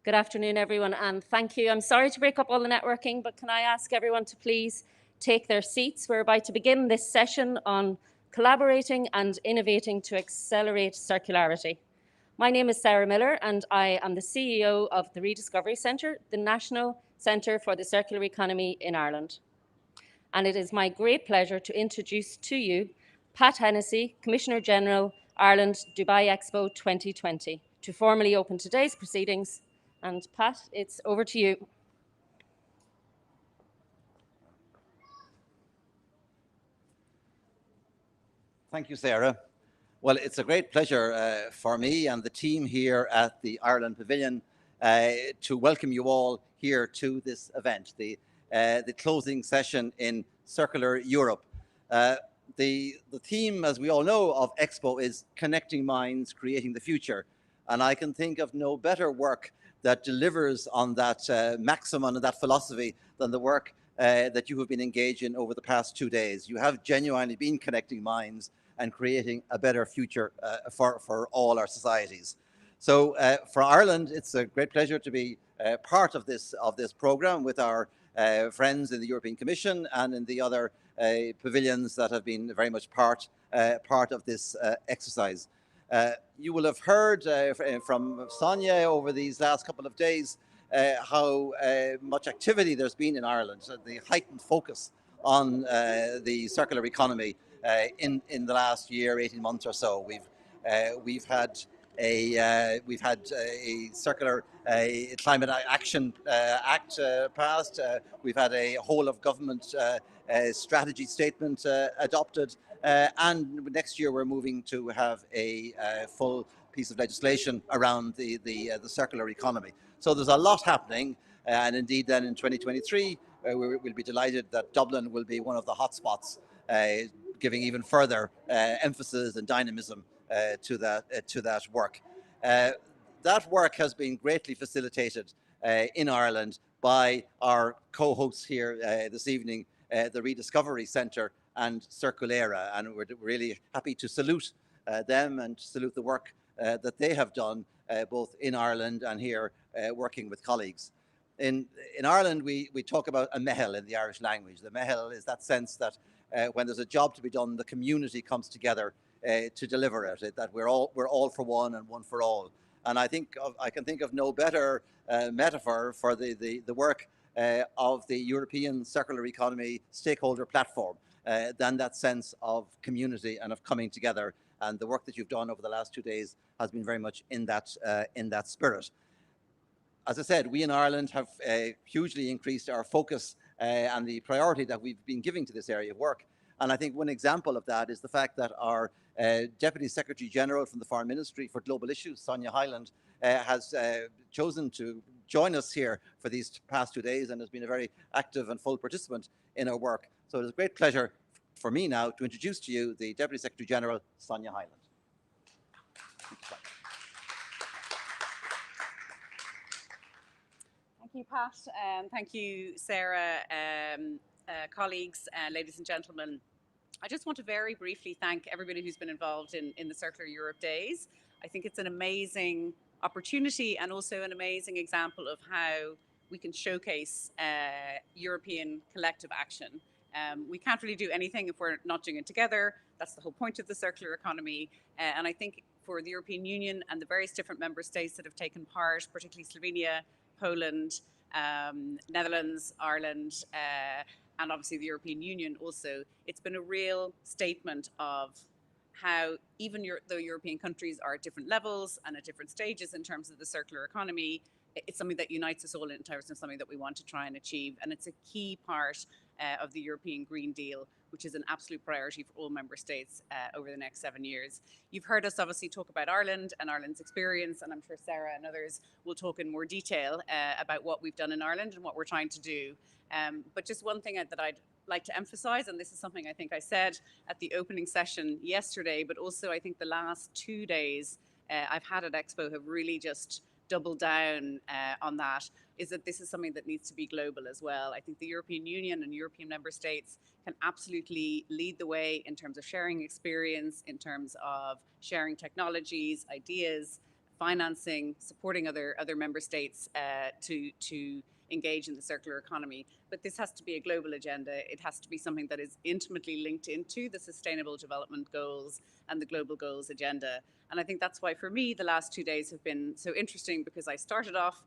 Good afternoon, everyone, and thank you. I'm sorry to break up all the networking, but can I ask everyone to please take their seats? We're about to begin this session on collaborating and innovating to accelerate circularity. My name is Sarah Miller, and I am the CEO of the Rediscovery Centre, the National Centre for the Circular Economy in Ireland. And it is my great pleasure to introduce to you Pat Hennessy, Commissioner General, Ireland Dubai Expo 2020, to formally open today's proceedings. And Pat, it's over to you. Thank you, Sarah. Well, it's a great pleasure for me and the team here at the Ireland Pavilion to welcome you all here to this event, the closing session in Circular Europe. The theme, as we all know, of Expo is connecting minds, creating the future. And I can think of no better work that delivers on that maxim and that philosophy than the work that you have been engaged in over the past 2 days. You have genuinely been connecting minds and creating a better future for all our societies. So for Ireland, it's a great pleasure to be part of this programme with our friends in the European Commission and in the other pavilions that have been very much part of this exercise. You will have heard from Sonia over these last couple of days how much activity there's been in Ireland, the heightened focus on the circular economy in the last year, 18 months or so. We've had a circular climate action act passed. We've had a whole of government strategy statement adopted, and next year we're moving to have a full piece of legislation around the circular economy. So there's a lot happening, and indeed then in 2023 we'll be delighted that Dublin will be one of the hotspots, giving even further emphasis and dynamism to that work. That work has been greatly facilitated in Ireland by our co-hosts here this evening, the Rediscovery Centre and Circulera, and we're really happy to salute them and salute the work that they have done both in Ireland and here working with colleagues. In Ireland, we talk about a mehel in the Irish language. The mehel is that sense that when there's a job to be done, the community comes together to deliver it, that we're all for one and one for all. And I can think of no better metaphor for the work of the European Circular Economy Stakeholder Platform than that sense of community and of coming together. And the work that you've done over the last 2 days has been very much in that spirit. As I said, we in Ireland have hugely increased our focus and the priority that we've been giving to this area of work. And I think one example of that is the fact that our Deputy Secretary General from the Foreign Ministry for Global Issues, Sonia Hyland, has chosen to join us here for these past 2 days and has been a very active and full participant in our work. So it is a great pleasure for me now to introduce to you the Deputy Secretary General, Sonia Hyland. Thank you, Pat, and thank you, Sarah, colleagues, ladies and gentlemen. I just want to very briefly thank everybody who's been involved in the Circular Europe Days. I think it's an amazing opportunity and also an amazing example of how we can showcase European collective action. We can't really do anything if we're not doing it together. That's the whole point of the circular economy. And I think for the European Union and the various different member states that have taken part, particularly Slovenia, Poland, Netherlands, Ireland, and obviously the European Union also, it's been a real statement of how even though European countries are at different levels and at different stages in terms of the circular economy, it's something that unites us all in terms of something that we want to try and achieve. And it's a key part of the European Green Deal, which is an absolute priority for all member states over the next 7 years. You've heard us obviously talk about Ireland and Ireland's experience, and I'm sure Sarah and others will talk in more detail about what we've done in Ireland and what we're trying to do. But just one thing that I'd like to emphasize, and this is something I think I said at the opening session yesterday, but also I think the last 2 days I've had at Expo have really just doubled down on that, is that this is something that needs to be global as well. I think the European Union and European member states can absolutely lead the way in terms of sharing experience, in terms of sharing technologies, ideas, financing, supporting other member states to engage in the circular economy. But this has to be a global agenda. It has to be something that is intimately linked into the Sustainable Development Goals and the Global Goals agenda. And I think that's why, for me, the last 2 days have been so interesting, because I started off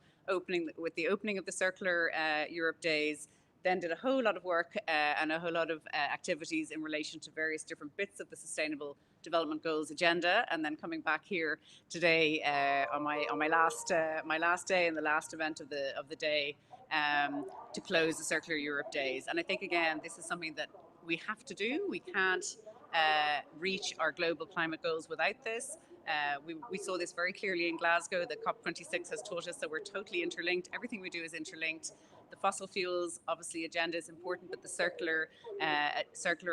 with the opening of the Circular Europe Days, then did a whole lot of work and a whole lot of activities in relation to various different bits of the Sustainable Development Goals agenda, and then coming back here today on my last day and the last event of the day to close the Circular Europe Days. And I think, again, this is something that we have to do. We can't reach our global climate goals without this. We saw this very clearly in Glasgow. The COP26 has taught us that we're totally interlinked. Everything we do is interlinked. The fossil fuels, obviously, agenda is important, but the circular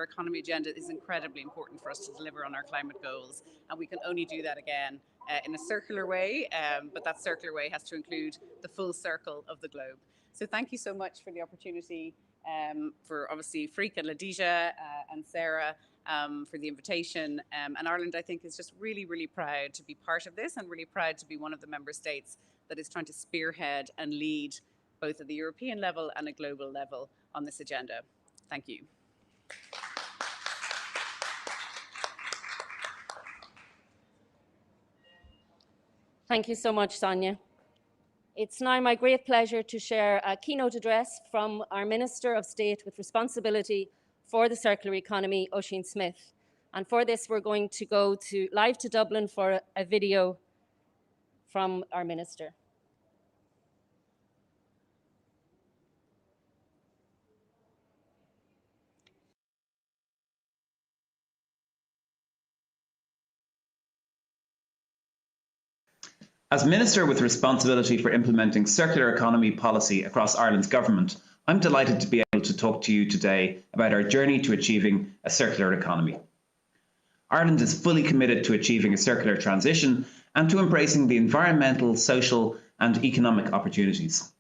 economy agenda is incredibly important for us to deliver on our climate goals. And we can only do that, again, in a circular way, but that circular way has to include the full circle of the globe. So thank you so much for the opportunity, for obviously Freek and Ladija and Sarah, for the invitation. And Ireland, I think, is just really, really proud to be part of this, and really proud to be one of the member states that is trying to spearhead and lead both at the European level and a global level on this agenda. Thank you. Thank you so much, Sonia. It's now my great pleasure to share a keynote address from our Minister of State with responsibility for the circular economy, Oisin Smith. And for this, we're going to go live to Dublin for a video from our Minister. As Minister with responsibility for implementing circular economy policy across Ireland's government, I'm delighted to be able to talk to you today about our journey to achieving a circular economy. Ireland is fully committed to achieving a circular transition and to embracing the environmental, social and economic opportunities.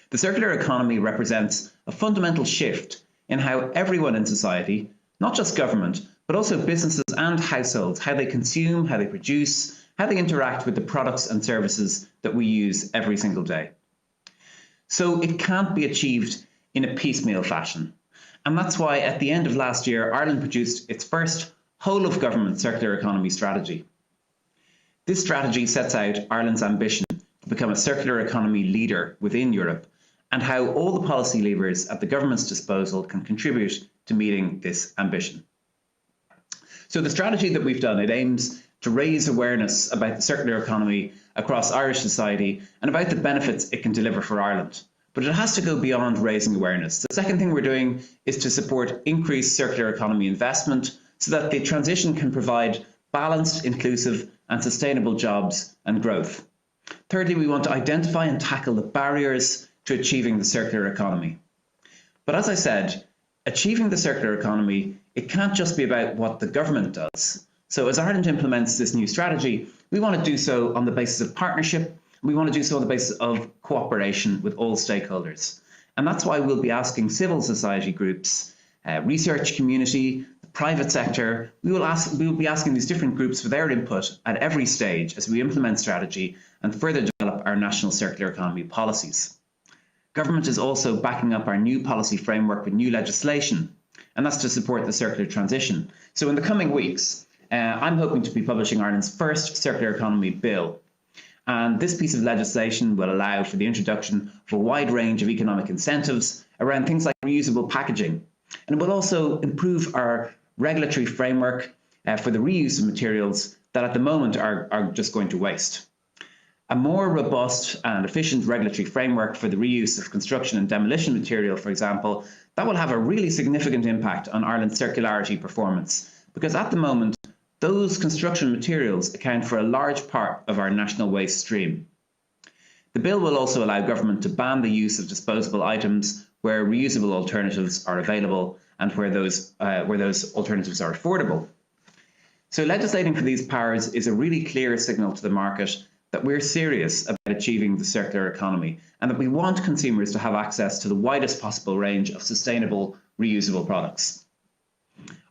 The circular economy represents a fundamental shift in how everyone in society, not just government, but also businesses and households, how they consume, how they produce, how they interact with the products and services that we use every single day. So it can't be achieved in a piecemeal fashion. And that's why at the end of last year, Ireland produced its first whole of government circular economy strategy. This strategy sets out Ireland's ambition to become a circular economy leader within Europe, and how all the policy levers at the government's disposal can contribute to meeting this ambition. So the strategy that we've done, it aims to raise awareness about the circular economy across Irish society and about the benefits it can deliver for Ireland. But it has to go beyond raising awareness. The second thing we're doing is to support increased circular economy investment so that the transition can provide balanced, inclusive and sustainable jobs and growth. Thirdly, we want to identify and tackle the barriers to achieving the circular economy. But as I said, achieving the circular economy, it can't just be about what the government does. So as Ireland implements this new strategy, we want to do so on the basis of partnership. We want to do so on the basis of cooperation with all stakeholders. And that's why we'll be asking civil society groups, research community, the private sector. We will be asking these different groups for their input at every stage as we implement strategy and further develop our national circular economy policies. Government is also backing up our new policy framework with new legislation, and that's to support the circular transition. So in the coming weeks, I'm hoping to be publishing Ireland's first circular economy bill. And this piece of legislation will allow for the introduction of a wide range of economic incentives around things like reusable packaging. And it will also improve our regulatory framework for the reuse of materials that at the moment are just going to waste. A more robust and efficient regulatory framework for the reuse of construction and demolition material, for example, that will have a really significant impact on Ireland's circularity performance, because at the moment, those construction materials account for a large part of our national waste stream. The bill will also allow government to ban the use of disposable items where reusable alternatives are available and where those alternatives are affordable. So legislating for these powers is a really clear signal to the market that we're serious about achieving the circular economy and that we want consumers to have access to the widest possible range of sustainable, reusable products.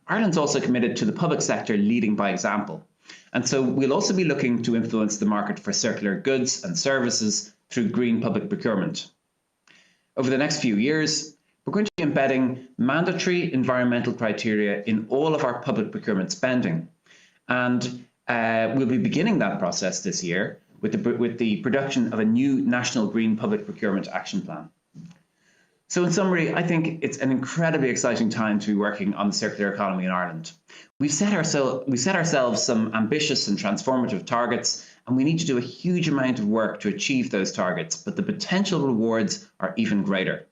Ireland's also committed to the public sector leading by example. And so we'll also be looking to influence the market for circular goods and services through green public procurement. Over the next few years, we're going to be embedding mandatory environmental criteria in all of our public procurement spending. And we'll be beginning that process this year with the production of a new National Green Public Procurement Action Plan. So in summary, I think it's an incredibly exciting time to be working on the circular economy in Ireland. We set ourselves some ambitious and transformative targets, and we need to do a huge amount of work to achieve those targets, but the potential rewards are even greater.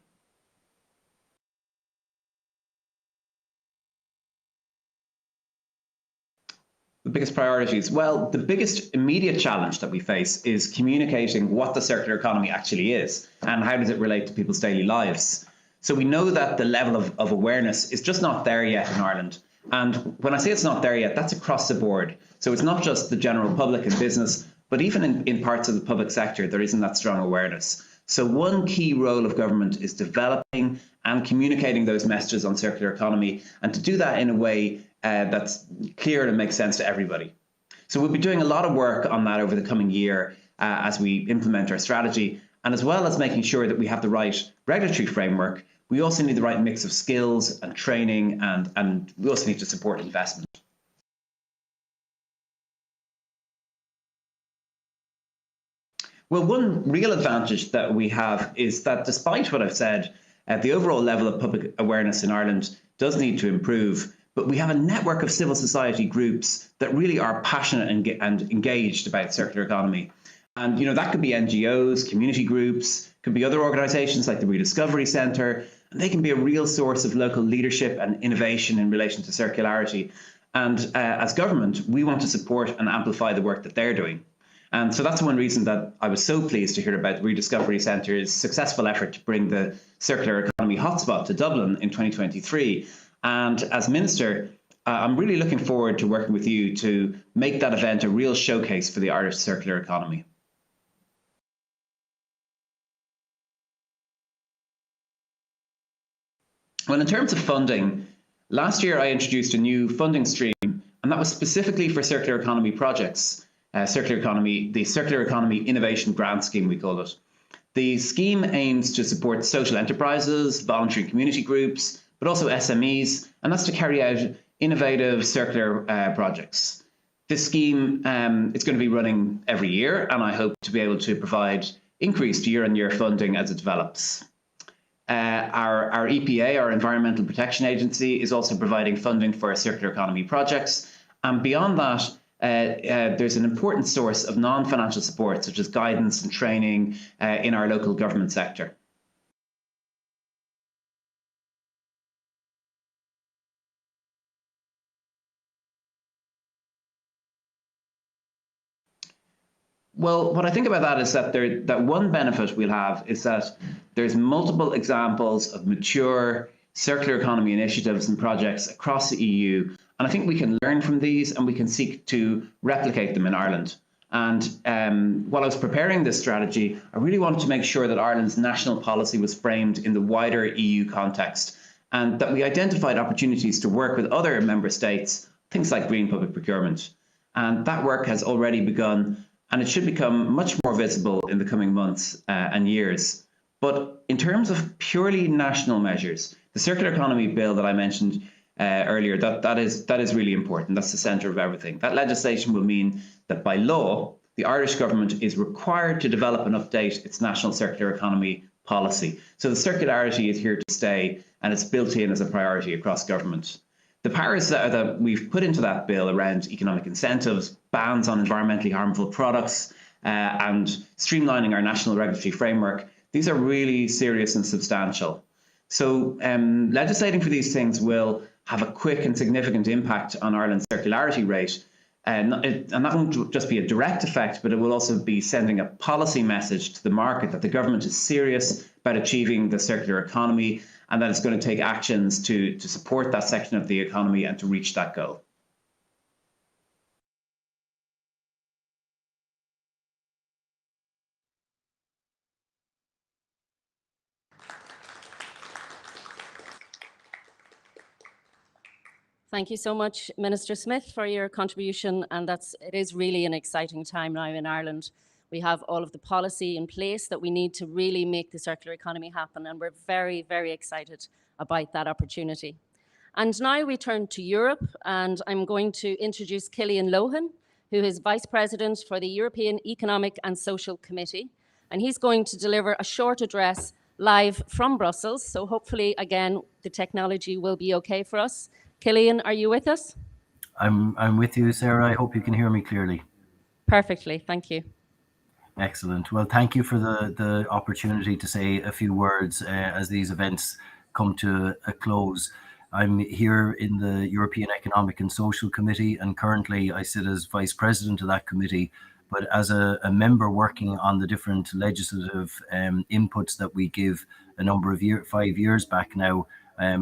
The biggest priorities? Well, the biggest immediate challenge that we face is communicating what the circular economy actually is and how does it relate to people's daily lives. So we know that the level of awareness is just not there yet in Ireland. And when I say it's not there yet, that's across the board. So it's not just the general public and business, but even in parts of the public sector, there isn't that strong awareness. So one key role of government is developing and communicating those messages on circular economy, and to do that in a way that's clear and makes sense to everybody. So we'll be doing a lot of work on that over the coming year as we implement our strategy, and as well as making sure that we have the right regulatory framework, we also need the right mix of skills and training, and we also need to support investment. Well, one real advantage that we have is that despite what I've said, the overall level of public awareness in Ireland does need to improve, but we have a network of civil society groups that really are passionate and engaged about circular economy. And that could be NGOs, community groups, could be other organisations like the Rediscovery Centre, and they can be a real source of local leadership and innovation in relation to circularity. And as government, we want to support and amplify the work that they're doing. And so that's one reason that I was so pleased to hear about the Rediscovery Centre's successful effort to bring the circular economy hotspot to Dublin in 2023. And as Minister, I'm really looking forward to working with you to make that event a real showcase for the Irish circular economy. Well, in terms of funding, last year I introduced a new funding stream, and that was specifically for circular economy projects. The Circular Economy Innovation Grant Scheme, we call it. The scheme aims to support social enterprises, voluntary community groups, but also SMEs, and that's to carry out innovative circular projects. This scheme is going to be running every year, and I hope to be able to provide increased year-on-year funding as it develops. Our EPA, our Environmental Protection Agency, is also providing funding for circular economy projects, and beyond that, there's an important source of non-financial support, such as guidance and training in our local government sector. Well, what I think about that is that one benefit we'll have is that there's multiple examples of mature circular economy initiatives and projects across the EU. And I think we can learn from these and we can seek to replicate them in Ireland. And while I was preparing this strategy, I really wanted to make sure that Ireland's national policy was framed in the wider EU context, and that we identified opportunities to work with other member states, things like green public procurement. And that work has already begun, and it should become much more visible in the coming months and years. But in terms of purely national measures, the Circular Economy Bill that I mentioned earlier, that is really important. That's the centre of everything. That legislation will mean that by law, the Irish government is required to develop and update its national circular economy policy. So the circularity is here to stay, and it's built in as a priority across government. The powers that we've put into that bill around economic incentives, bans on environmentally harmful products, and streamlining our national regulatory framework, these are really serious and substantial. So legislating for these things will have a quick and significant impact on Ireland's circularity rate. And that won't just be a direct effect, but it will also be sending a policy message to the market that the government is serious about achieving the circular economy, and that it's going to take actions to support that section of the economy and to reach that goal. Thank you so much, Minister Smith, for your contribution. And it is really an exciting time now in Ireland. We have all of the policy in place that we need to really make the circular economy happen. And we're very, very excited about that opportunity. And now we turn to Europe, and I'm going to introduce Cillian Lohan, who is Vice President for the European Economic and Social Committee. And he's going to deliver a short address live from Brussels. So hopefully, again, the technology will be okay for us. Cillian, are you with us? I'm with you, Sarah. I hope you can hear me clearly. Perfectly, thank you. Excellent. Well, thank you for the opportunity to say a few words as these events come to a close. I'm here in the European Economic and Social Committee, and currently I sit as Vice President of that committee. But as a member working on the different legislative inputs that we give a number of 5 years back now,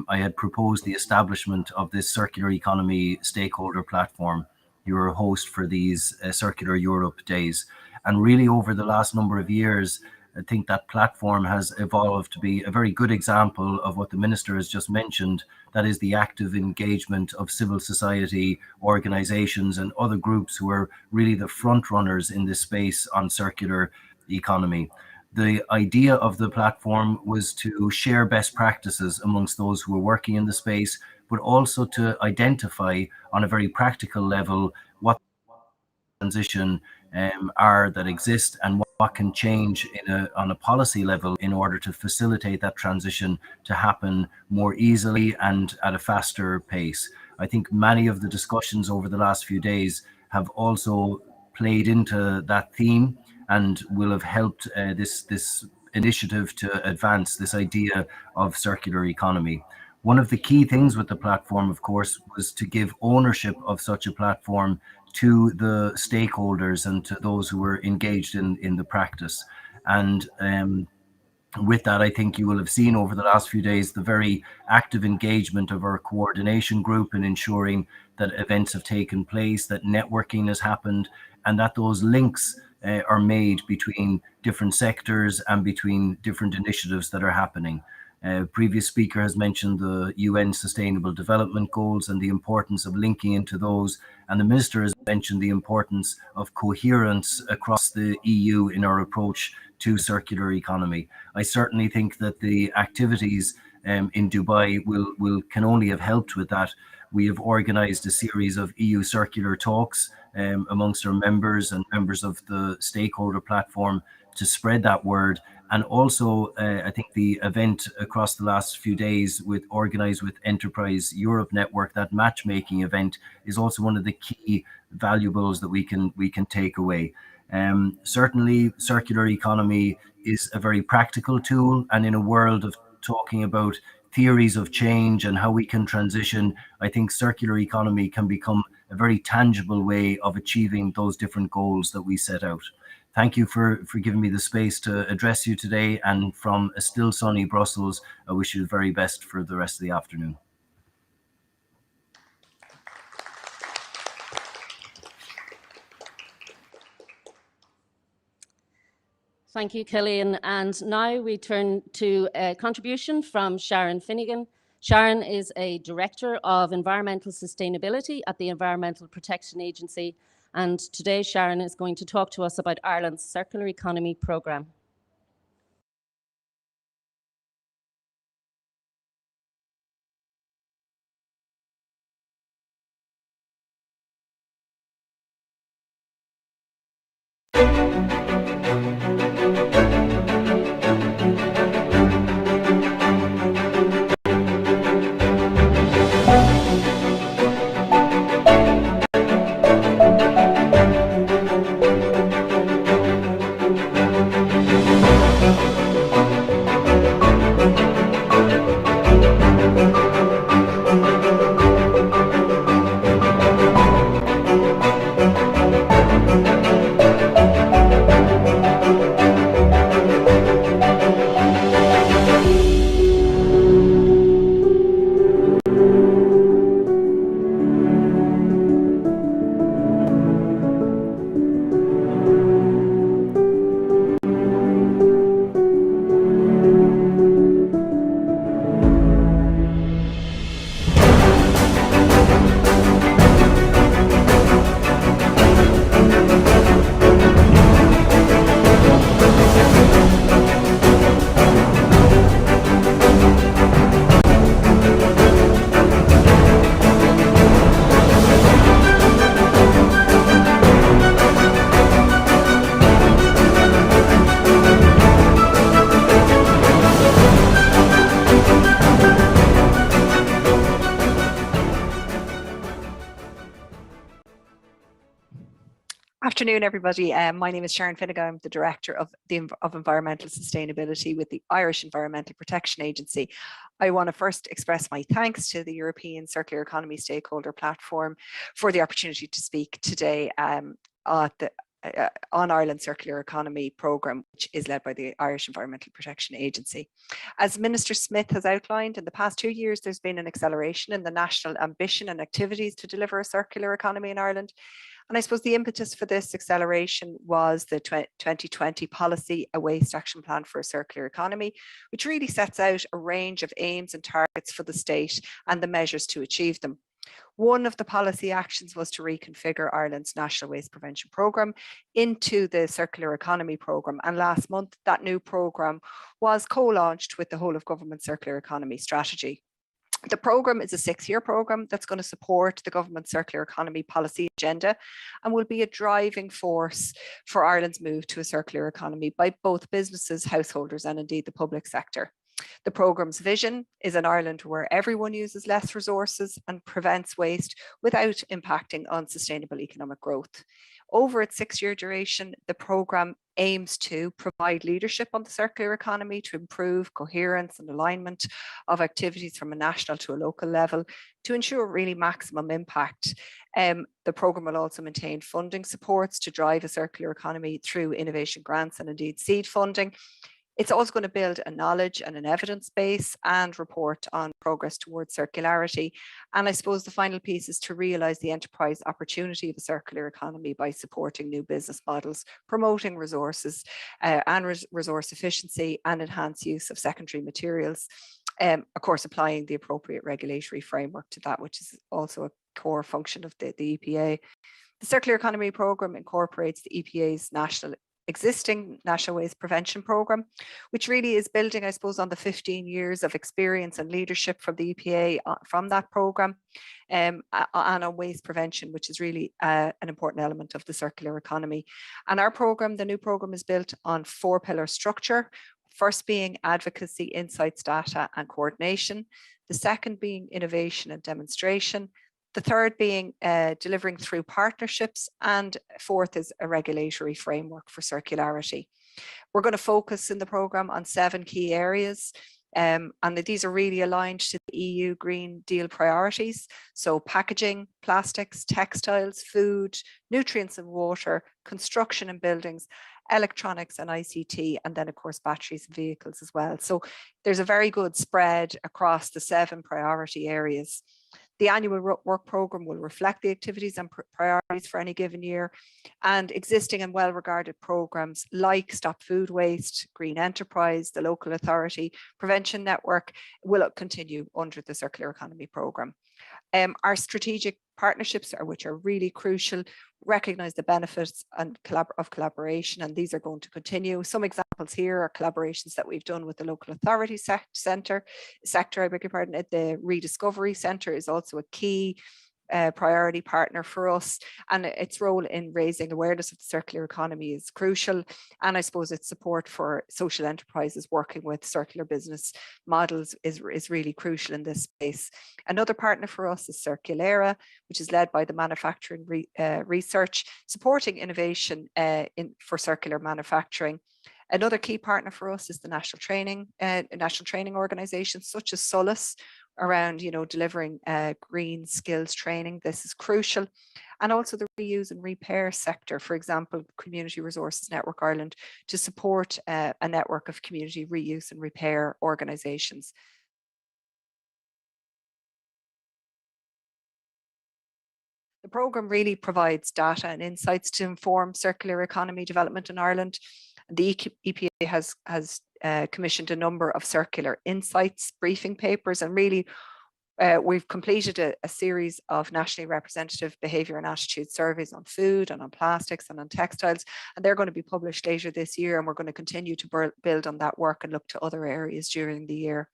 I had proposed the establishment of this circular economy stakeholder platform. You're a host for these Circular Europe Days. And really over the last number of years, I think that platform has evolved to be a very good example of what the Minister has just mentioned. That is the active engagement of civil society organizations and other groups who are really the front runners in this space on circular economy. The idea of the platform was to share best practices amongst those who are working in the space, but also to identify on a very practical level what transition are that exist and what can change on a policy level in order to facilitate that transition to happen more easily and at a faster pace. I think many of the discussions over the last few days have also played into that theme and will have helped this initiative to advance this idea of circular economy. One of the key things with the platform, of course, was to give ownership of such a platform to the stakeholders and to those who were engaged in the practice. And with that, I think you will have seen over the last few days the very active engagement of our coordination group in ensuring that events have taken place, that networking has happened, and that those links are made between different sectors and between different initiatives that are happening. Previous speaker has mentioned the UN Sustainable Development Goals and the importance of linking into those. And the Minister has mentioned the importance of coherence across the EU in our approach to circular economy. I certainly think that the activities in Dubai can only have helped with that. We have organized a series of EU circular talks amongst our members and members of the stakeholder platform to spread that word. And also, I think the event across the last few days organized with Enterprise Europe Network, that matchmaking event, is also one of the key valuables that we can take away. Certainly, circular economy is a very practical tool, and in a world of talking about theories of change and how we can transition, I think circular economy can become a very tangible way of achieving those different goals that we set out. Thank you for giving me the space to address you today. And from a still sunny Brussels, I wish you the very best for the rest of the afternoon. Thank you, Cillian. And now we turn to a contribution from Sharon Finnegan. Sharon is a Director of Environmental Sustainability at the Environmental Protection Agency. And today, Sharon is going to talk to us about Ireland's Circular Economy programme. afternoon, everybody. My name is Sharon Finnegan. I'm the Director of Environmental Sustainability with the Irish Environmental Protection Agency. I want to first express my thanks to the European Circular Economy Stakeholder Platform for the opportunity to speak today on Ireland's Circular Economy Programme, which is led by the Irish Environmental Protection Agency. As Minister Smith has outlined, in the past 2 years, there's been an acceleration in the national ambition and activities to deliver a circular economy in Ireland. And I suppose the impetus for this acceleration was the 2020 policy, a waste action plan for a circular economy, which really sets out a range of aims and targets for the state and the measures to achieve them. One of the policy actions was to reconfigure Ireland's National Waste Prevention Programme into the Circular Economy Programme. And last month, that new programme was co-launched with the whole of government Circular Economy strategy. The programme is a 6-year programme that's going to support the government's circular economy policy agenda and will be a driving force for Ireland's move to a circular economy by both businesses, householders and indeed the public sector. The programme's vision is an Ireland where everyone uses less resources and prevents waste without impacting on sustainable economic growth. Over its 6-year duration, the programme aims to provide leadership on the circular economy to improve coherence and alignment of activities from a national to a local level to ensure really maximum impact. The programme will also maintain funding supports to drive a circular economy through innovation grants and indeed seed funding. It's also going to build a knowledge and an evidence base and report on progress towards circularity. And I suppose the final piece is to realise the enterprise opportunity of a circular economy by supporting new business models, promoting resources and resource efficiency and enhanced use of secondary materials. Of course, applying the appropriate regulatory framework to that, which is also a core function of the EPA. The Circular Economy Programme incorporates the EPA's existing National Waste Prevention Programme, which really is building, I suppose, on the 15 years of experience and leadership from the EPA from that programme and on waste prevention, which is really an important element of the circular economy. And our programme, the new programme, is built on 4-pillar structure. First being advocacy, insights, data and coordination. The second being innovation and demonstration. The third being delivering through partnerships, and fourth is a regulatory framework for circularity. We're going to focus in the programme on 7 key areas, and these are really aligned to the EU Green Deal priorities. So packaging, plastics, textiles, food, nutrients and water, construction and buildings, electronics and ICT, and then of course batteries and vehicles as well. So there's a very good spread across the 7 priority areas. The annual work programme will reflect the activities and priorities for any given year, and existing and well-regarded programmes like Stop Food Waste, Green Enterprise, the Local Authority Prevention Network will continue under the Circular Economy Programme. Our strategic partnerships, which are really crucial, recognise the benefits and of collaboration, and these are going to continue. Some examples here are collaborations that we've done with the Local Authority sector. The Rediscovery Centre is also a key priority partner for us, and its role in raising awareness of the circular economy is crucial. And I suppose its support for social enterprises working with circular business models is really crucial in this space. Another partner for us is Circulara, which is led by the manufacturing research, supporting innovation for circular manufacturing. Another key partner for us is the national training organisations such as Solus, around delivering green skills training. This is crucial. And also the reuse and repair sector, for example, Community Resources Network Ireland, to support a network of community reuse and repair organisations. The programme really provides data and insights to inform circular economy development in Ireland. The EPA has commissioned a number of circular insights briefing papers, and really we've completed a series of nationally representative behaviour and attitude surveys on food and on plastics and on textiles, and they're going to be published later this year, and we're going to continue to build on that work and look to other areas during the year.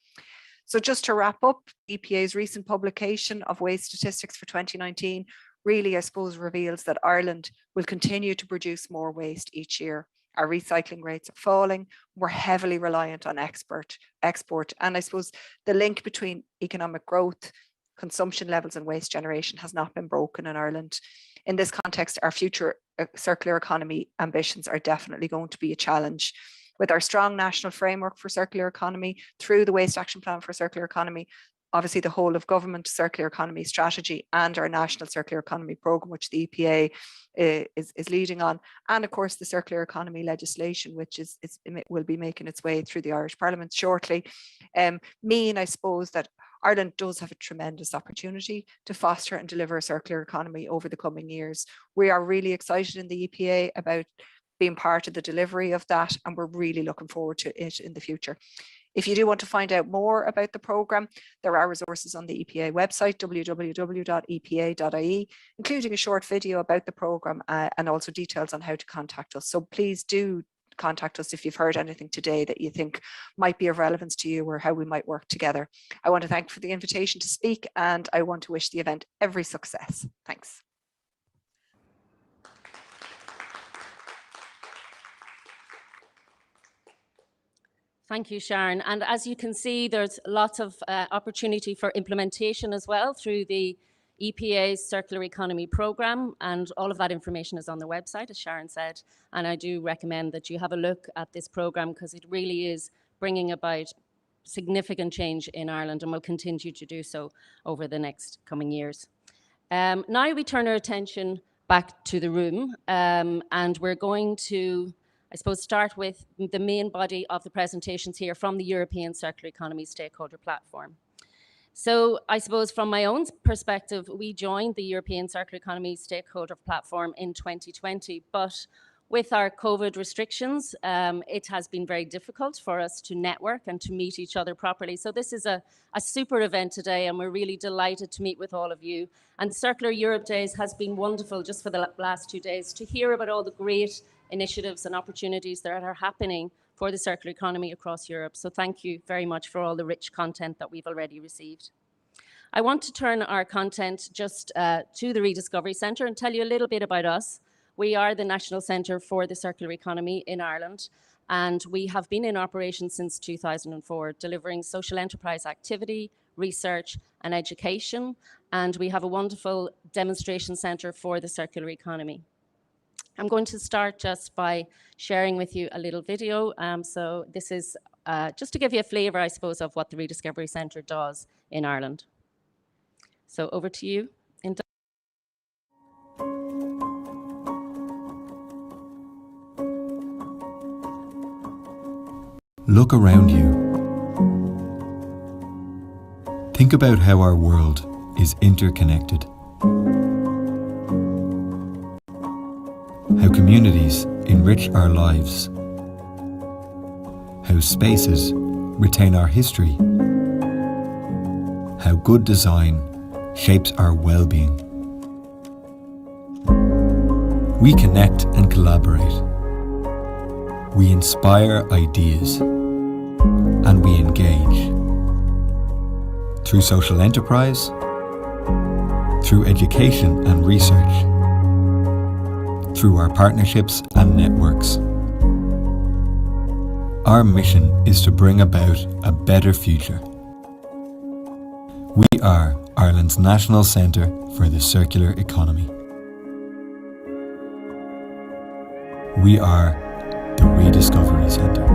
So just to wrap up, EPA's recent publication of waste statistics for 2019 really, I suppose, reveals that Ireland will continue to produce more waste each year. Our recycling rates are falling. We're heavily reliant on export. And I suppose the link between economic growth, consumption levels and waste generation has not been broken in Ireland. In this context, our future circular economy ambitions are definitely going to be a challenge. With our strong national framework for circular economy, through the Waste Action Plan for Circular Economy, obviously the whole of government circular economy strategy, and our national circular economy programme, which the EPA is leading on, and of course the circular economy legislation, which will be making its way through the Irish Parliament shortly, mean, I suppose, that Ireland does have a tremendous opportunity to foster and deliver a circular economy over the coming years. We are really excited in the EPA about being part of the delivery of that, and we're really looking forward to it in the future. If you do want to find out more about the programme, there are resources on the EPA website, www.epa.ie, including a short video about the programme and also details on how to contact us. So please do contact us if you've heard anything today that you think might be of relevance to you or how we might work together. I want to thank you for the invitation to speak, and I want to wish the event every success. Thanks. Thank you, Sharon. And as you can see, there's lots of opportunity for implementation as well through the EPA's Circular Economy Programme, and all of that information is on the website, as Sharon said. And I do recommend that you have a look at this programme, because it really is bringing about significant change in Ireland and will continue to do so over the next coming years. Now we turn our attention back to the room, and we're going to, I suppose, start with the main body of the presentations here from the European Circular Economy Stakeholder Platform. So I suppose from my own perspective, we joined the European Circular Economy Stakeholder Platform in 2020, but with our COVID restrictions, it has been very difficult for us to network and to meet each other properly. So this is a super event today, and we're really delighted to meet with all of you. And Circular Europe Days has been wonderful just for the last 2 days to hear about all the great initiatives and opportunities that are happening for the circular economy across Europe. So thank you very much for all the rich content that we've already received. I want to turn our content just to the Rediscovery Centre and tell you a little bit about us. We are the National Centre for the Circular Economy in Ireland, and we have been in operation since 2004, delivering social enterprise activity, research and education, and we have a wonderful demonstration centre for the circular economy. I'm going to start just by sharing with you a little video. So this is just to give you a flavour, I suppose, of what the Rediscovery Centre does in Ireland. So over to you. Look around you. Think about how our world is interconnected. How communities enrich our lives. How spaces retain our history. How good design shapes our well-being. We connect and collaborate. We inspire ideas. And we engage. Through social enterprise, through education and research, through our partnerships and networks. Our mission is to bring about a better future. We are Ireland's National Centre for the Circular Economy. We are the Rediscovery Centre.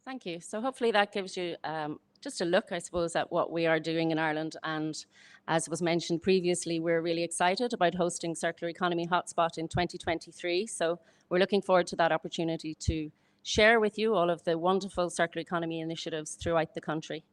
Thank you. So hopefully that gives you just a look, I suppose, at what we are doing in Ireland. And as was mentioned previously, we're really excited about hosting Circular Economy Hotspot in 2023. So we're looking forward to that opportunity to share with you all of the wonderful circular economy initiatives throughout the country.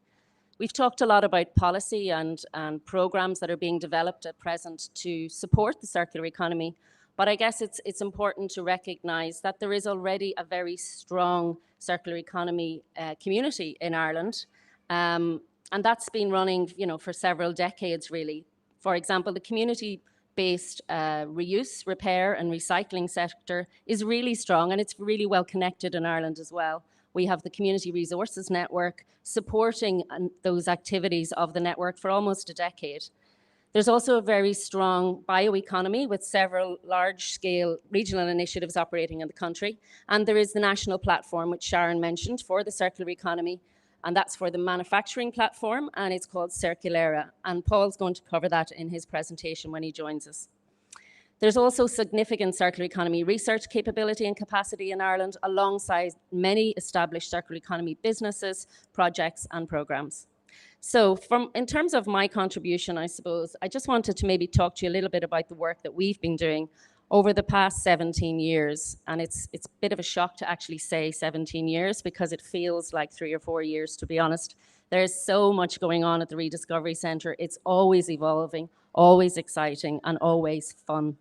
We've talked a lot about policy and programs that are being developed at present to support the circular economy. But I guess it's important to recognise that there is already a very strong circular economy community in Ireland. And that's been running, for several decades, really. For example, the community-based reuse, repair and recycling sector is really strong, and it's really well connected in Ireland as well. We have the Community Resources Network supporting those activities of the network for almost a decade. There's also a very strong bioeconomy with several large-scale regional initiatives operating in the country. And there is the national platform, which Sharon mentioned, for the circular economy, and that's for the manufacturing platform, and it's called Circulara. And Paul's going to cover that in his presentation when he joins us. There's also significant circular economy research capability and capacity in Ireland, alongside many established circular economy businesses, projects, and programs. So in terms of my contribution, I suppose, I just wanted to maybe talk to you a little bit about the work that we've been doing over the past 17 years. And it's a bit of a shock to actually say 17 years, because it feels like 3 or 4 years, to be honest. There's so much going on at the Rediscovery Centre. It's always evolving, always exciting, and always fun.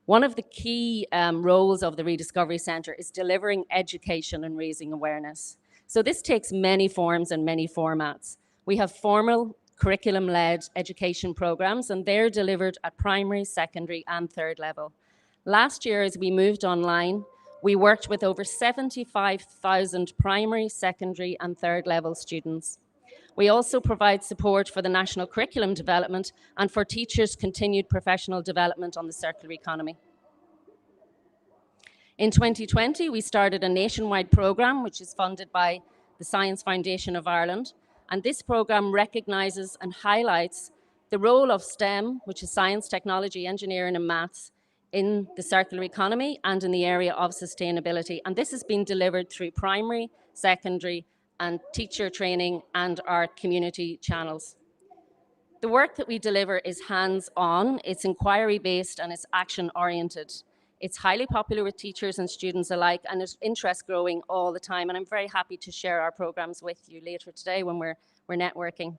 One of the key roles of the Rediscovery Centre is delivering education and raising awareness. So this takes many forms and many formats. We have formal curriculum-led education programs, and they're delivered at primary, secondary, and third level. Last year, as we moved online, we worked with over 75,000 primary, secondary, and third level students. We also provide support for the national curriculum development and for teachers' continued professional development on the circular economy. In 2020, we started a nationwide programme which is funded by the Science Foundation of Ireland, and this programme recognises and highlights the role of STEM, which is science, technology, engineering and maths, in the circular economy and in the area of sustainability. And this has been delivered through primary, secondary and teacher training and our community channels. The work that we deliver is hands-on, it's inquiry-based and it's action-oriented. It's highly popular with teachers and students alike, and there's interest growing all the time. And I'm very happy to share our programs with you later today when we're networking.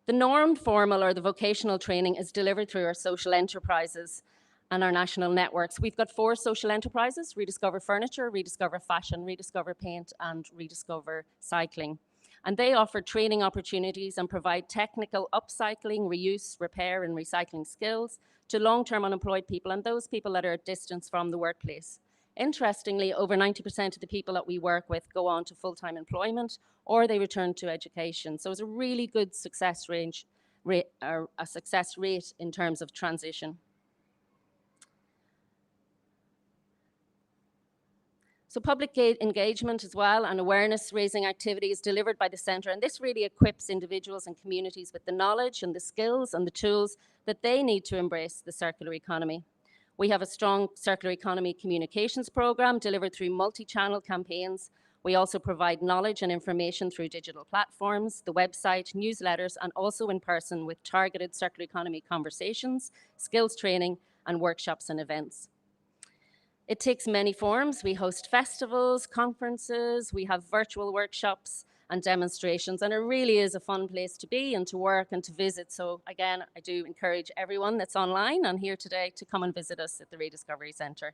The non-formal or the vocational training is delivered through our social enterprises and our national networks. We've got 4 social enterprises: Rediscover Furniture, Rediscover Fashion, Rediscover Paint, and Rediscover Cycling. And they offer training opportunities and provide technical upcycling, reuse, repair, and recycling skills to long-term unemployed people and those people that are at distance from the workplace. Interestingly, over 90% of the people that we work with go on to full-time employment or they return to education. So it's a really good success rate in terms of transition. So public engagement as well and awareness raising activities delivered by the centre, and this really equips individuals and communities with the knowledge and the skills and the tools that they need to embrace the circular economy. We have a strong circular economy communications programme delivered through multi-channel campaigns. We also provide knowledge and information through digital platforms, the website, newsletters, and also in person with targeted circular economy conversations, skills training, and workshops and events. It takes many forms. We host festivals, conferences, we have virtual workshops and demonstrations, and it really is a fun place to be and to work and to visit. So again, I do encourage everyone that's online and here today to come and visit us at the Rediscovery Centre.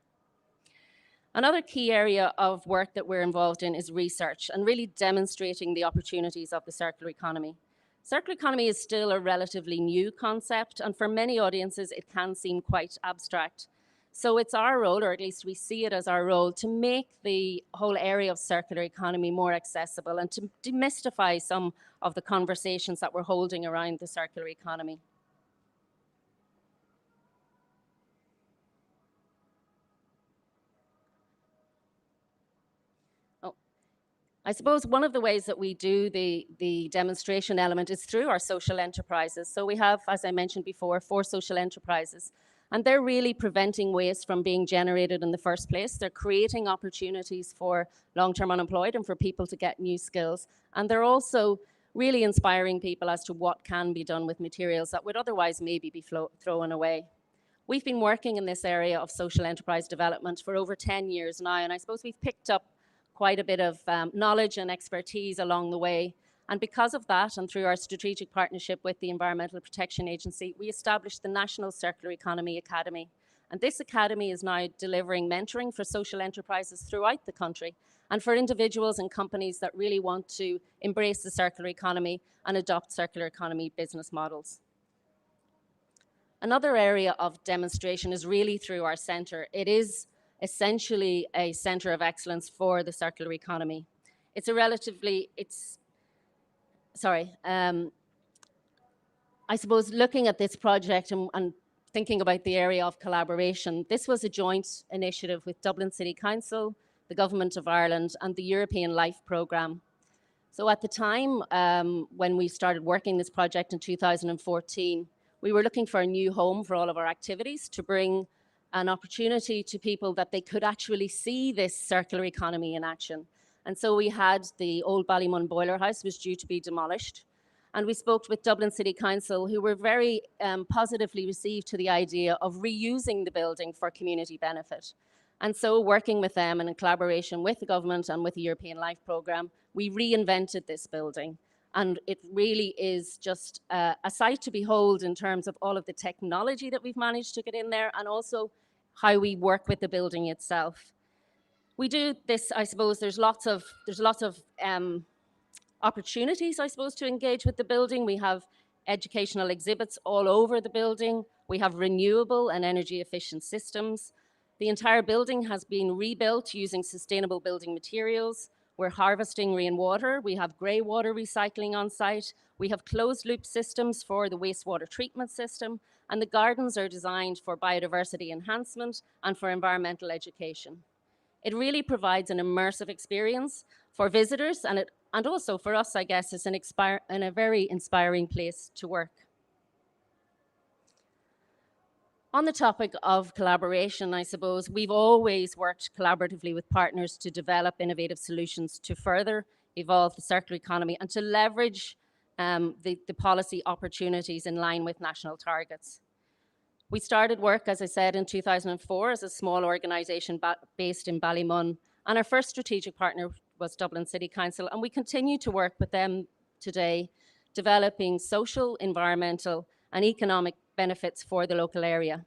Another key area of work that we're involved in is research and really demonstrating the opportunities of the circular economy. Circular economy is still a relatively new concept, and for many audiences, it can seem quite abstract. So it's our role, or at least we see it as our role, to make the whole area of circular economy more accessible and to demystify some of the conversations that we're holding around the circular economy. I suppose one of the ways that we do the demonstration element is through our social enterprises. So we have, as I mentioned before, 4 social enterprises. And they're really preventing waste from being generated in the first place. They're creating opportunities for long-term unemployed and for people to get new skills. And they're also really inspiring people as to what can be done with materials that would otherwise maybe be thrown away. We've been working in this area of social enterprise development for over 10 years now, and I suppose we've picked up quite a bit of knowledge and expertise along the way. And because of that, and through our strategic partnership with the Environmental Protection Agency, we established the National Circular Economy Academy. And this academy is now delivering mentoring for social enterprises throughout the country and for individuals and companies that really want to embrace the circular economy and adopt circular economy business models. Another area of demonstration is really through our centre. It is essentially a centre of excellence for the circular economy. It's a relatively, I suppose looking at this project and thinking about the area of collaboration, this was a joint initiative with Dublin City Council, the Government of Ireland, and the European Life Programme. So at the time, when we started working this project in 2014, we were looking for a new home for all of our activities to bring an opportunity to people that they could actually see this circular economy in action. And so we had the old Ballymun boiler house was due to be demolished. And we spoke with Dublin City Council, who were very positively received to the idea of reusing the building for community benefit. And so working with them and in collaboration with the government and with the European Life Programme, we reinvented this building. And it really is just a sight to behold in terms of all of the technology that we've managed to get in there and also how we work with the building itself. We do this, I suppose, there's lots of opportunities, I suppose, to engage with the building. We have educational exhibits all over the building. We have renewable and energy efficient systems. The entire building has been rebuilt using sustainable building materials. We're harvesting rainwater. We have grey water recycling on site. We have closed loop systems for the wastewater treatment system. And the gardens are designed for biodiversity enhancement and for environmental education. It really provides an immersive experience for visitors and also for us, I guess, it's a very inspiring place to work. On the topic of collaboration, I suppose, we've always worked collaboratively with partners to develop innovative solutions to further evolve the circular economy and to leverage the policy opportunities in line with national targets. We started work, as I said, in 2004 as a small organisation based in Ballymun, and our first strategic partner was Dublin City Council, and we continue to work with them today, developing social, environmental and economic benefits for the local area.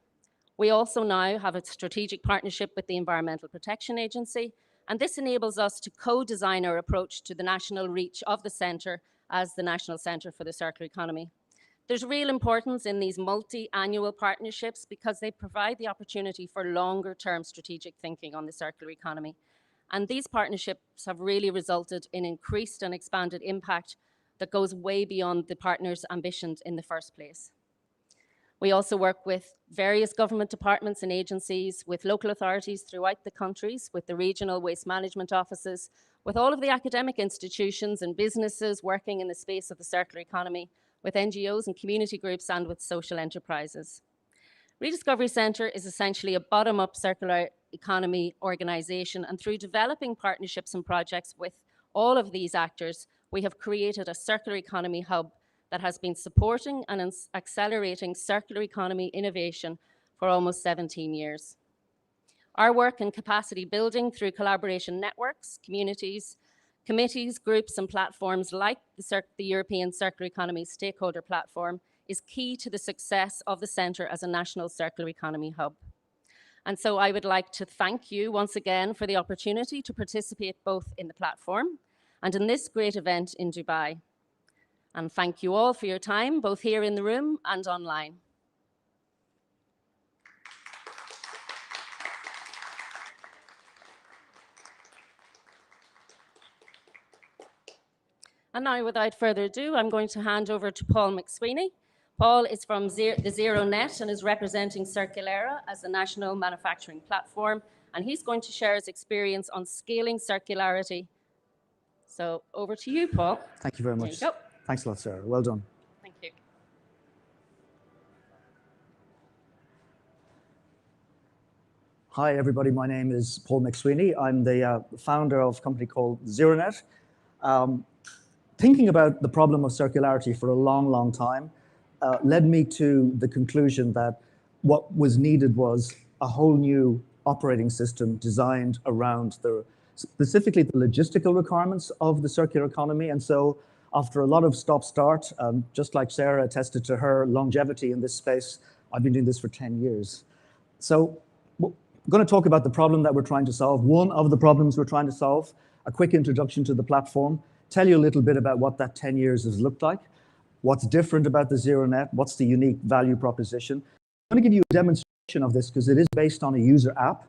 We also now have a strategic partnership with the Environmental Protection Agency, and this enables us to co-design our approach to the national reach of the centre as the National Centre for the Circular Economy. There's real importance in these multi-annual partnerships because they provide the opportunity for longer-term strategic thinking on the circular economy. And these partnerships have really resulted in increased and expanded impact that goes way beyond the partners' ambitions in the first place. We also work with various government departments and agencies, with local authorities throughout the countries, with the regional waste management offices, with all of the academic institutions and businesses working in the space of the circular economy, with NGOs and community groups, and with social enterprises. Rediscovery Centre is essentially a bottom-up circular economy organisation, and through developing partnerships and projects with all of these actors, we have created a circular economy hub that has been supporting and accelerating circular economy innovation for almost 17 years. Our work in capacity building through collaboration networks, communities, committees, groups and platforms like the European Circular Economy Stakeholder platform is key to the success of the Centre as a national circular economy hub. And so I would like to thank you once again for the opportunity to participate both in the platform and in this great event in Dubai. And thank you all for your time, both here in the room and online. And now, without further ado, I'm going to hand over to Paul McSweeney. Paul is from the Zero Net and is representing Circulara as a national manufacturing platform, and he's going to share his experience on scaling circularity. So over to you, Paul. Thank you very much. There you go. Thanks a lot, Sarah. Well done. Thank you. Hi, everybody. My name is Paul McSweeney. I'm the founder of a company called ZeroNet. Thinking about the problem of circularity for a long, long time led me to the conclusion that what was needed was a whole new operating system designed around specifically the logistical requirements of the circular economy. And so after a lot of stop-start, just like Sarah attested to her longevity in this space, I've been doing this for 10 years. So we're going to talk about the problem that we're trying to solve, one of the problems we're trying to solve, a quick introduction to the platform, tell you a little bit about what that 10 years has looked like, what's different about the ZeroNet, what's the unique value proposition. I'm going to give you a demonstration of this because it is based on a user app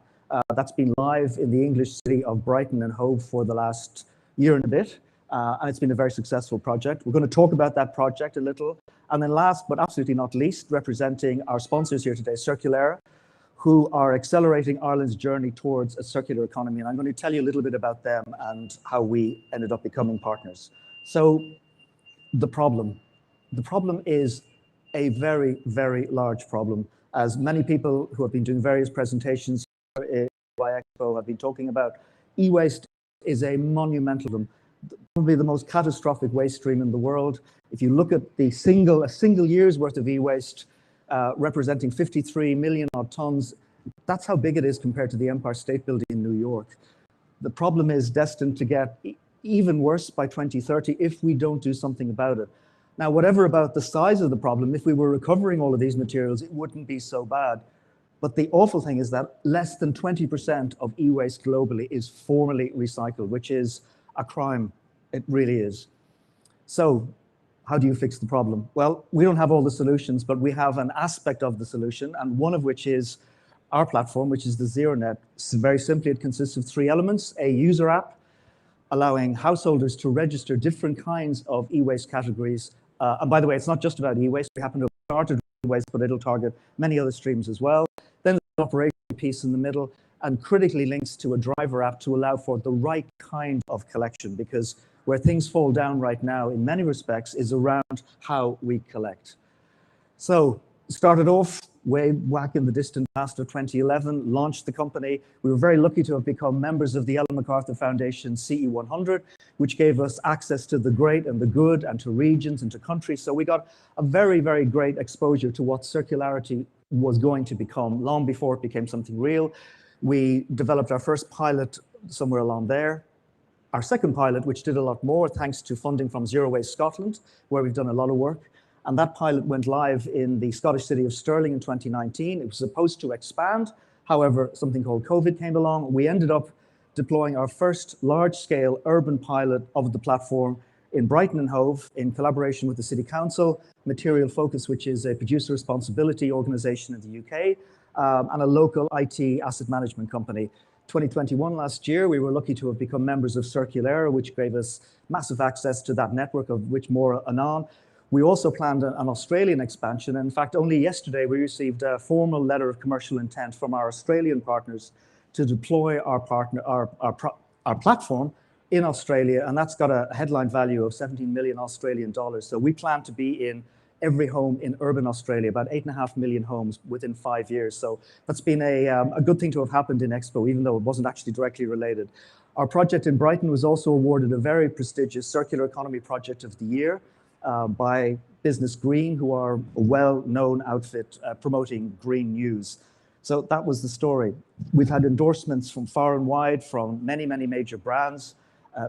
that's been live in the English city of Brighton and Hove for the last year and a bit. and it's been a very successful project. We're going to talk about that project a little. And then last but absolutely not least, representing our sponsors here today, Circularity, who are accelerating Ireland's journey towards a circular economy. And I'm going to tell you a little bit about them and how we ended up becoming partners. So the problem is a very, very large problem. As many people who have been doing various presentations by Expo have been talking about, e-waste is a monumental problem, probably the most catastrophic waste stream in the world. If you look at a single year's worth of e-waste, representing 53 million odd tons, that's how big it is compared to the Empire State Building in New York. The problem is destined to get even worse by 2030 if we don't do something about it. Now, whatever about the size of the problem, if we were recovering all of these materials, it wouldn't be so bad. But the awful thing is that less than 20% of e-waste globally is formally recycled, which is a crime. It really is. So how do you fix the problem? Well, we don't have all the solutions, but we have an aspect of the solution, and one of which is our platform, which is the ZeroNet. Very simply, it consists of 3 elements: a user app, allowing householders to register different kinds of e-waste categories. And by the way, it's not just about e-waste. We happen to have started with waste, but it'll target many other streams as well. Then there's an operation piece in the middle, and critically links to a driver app to allow for the right kind of collection, because where things fall down right now in many respects is around how we collect. So started off way back in the distant past of 2011, launched the company. We were very lucky to have become members of the Ellen MacArthur Foundation CE 100, which gave us access to the great and the good and to regions and to countries. So we got a very, very great exposure to what circularity was going to become long before it became something real. We developed our first pilot somewhere along there. Our second pilot, which did a lot more thanks to funding from Zero Waste Scotland, where we've done a lot of work. And that pilot went live in the Scottish city of Stirling in 2019. It was supposed to expand. However, something called COVID came along. We ended up deploying our first large-scale urban pilot of the platform in Brighton and Hove in collaboration with the City Council, Material Focus, which is a producer responsibility organization in the UK, and a local IT asset management company. 2021, last year, we were lucky to have become members of Circularity, which gave us massive access to that network, of which more anon. We also planned an Australian expansion. In fact, only yesterday, we received a formal letter of commercial intent from our Australian partners to deploy our platform in Australia, and that's got a headline value of 17 million Australian dollars. So we plan to be in every home in urban Australia, about 8.5 million homes within 5 years. So that's been a good thing to have happened in Expo, even though it wasn't actually directly related. Our project in Brighton was also awarded a very prestigious Circular Economy Project of the Year by Business Green, who are a well-known outfit promoting green news. So that was the story. We've had endorsements from far and wide from many, many major brands.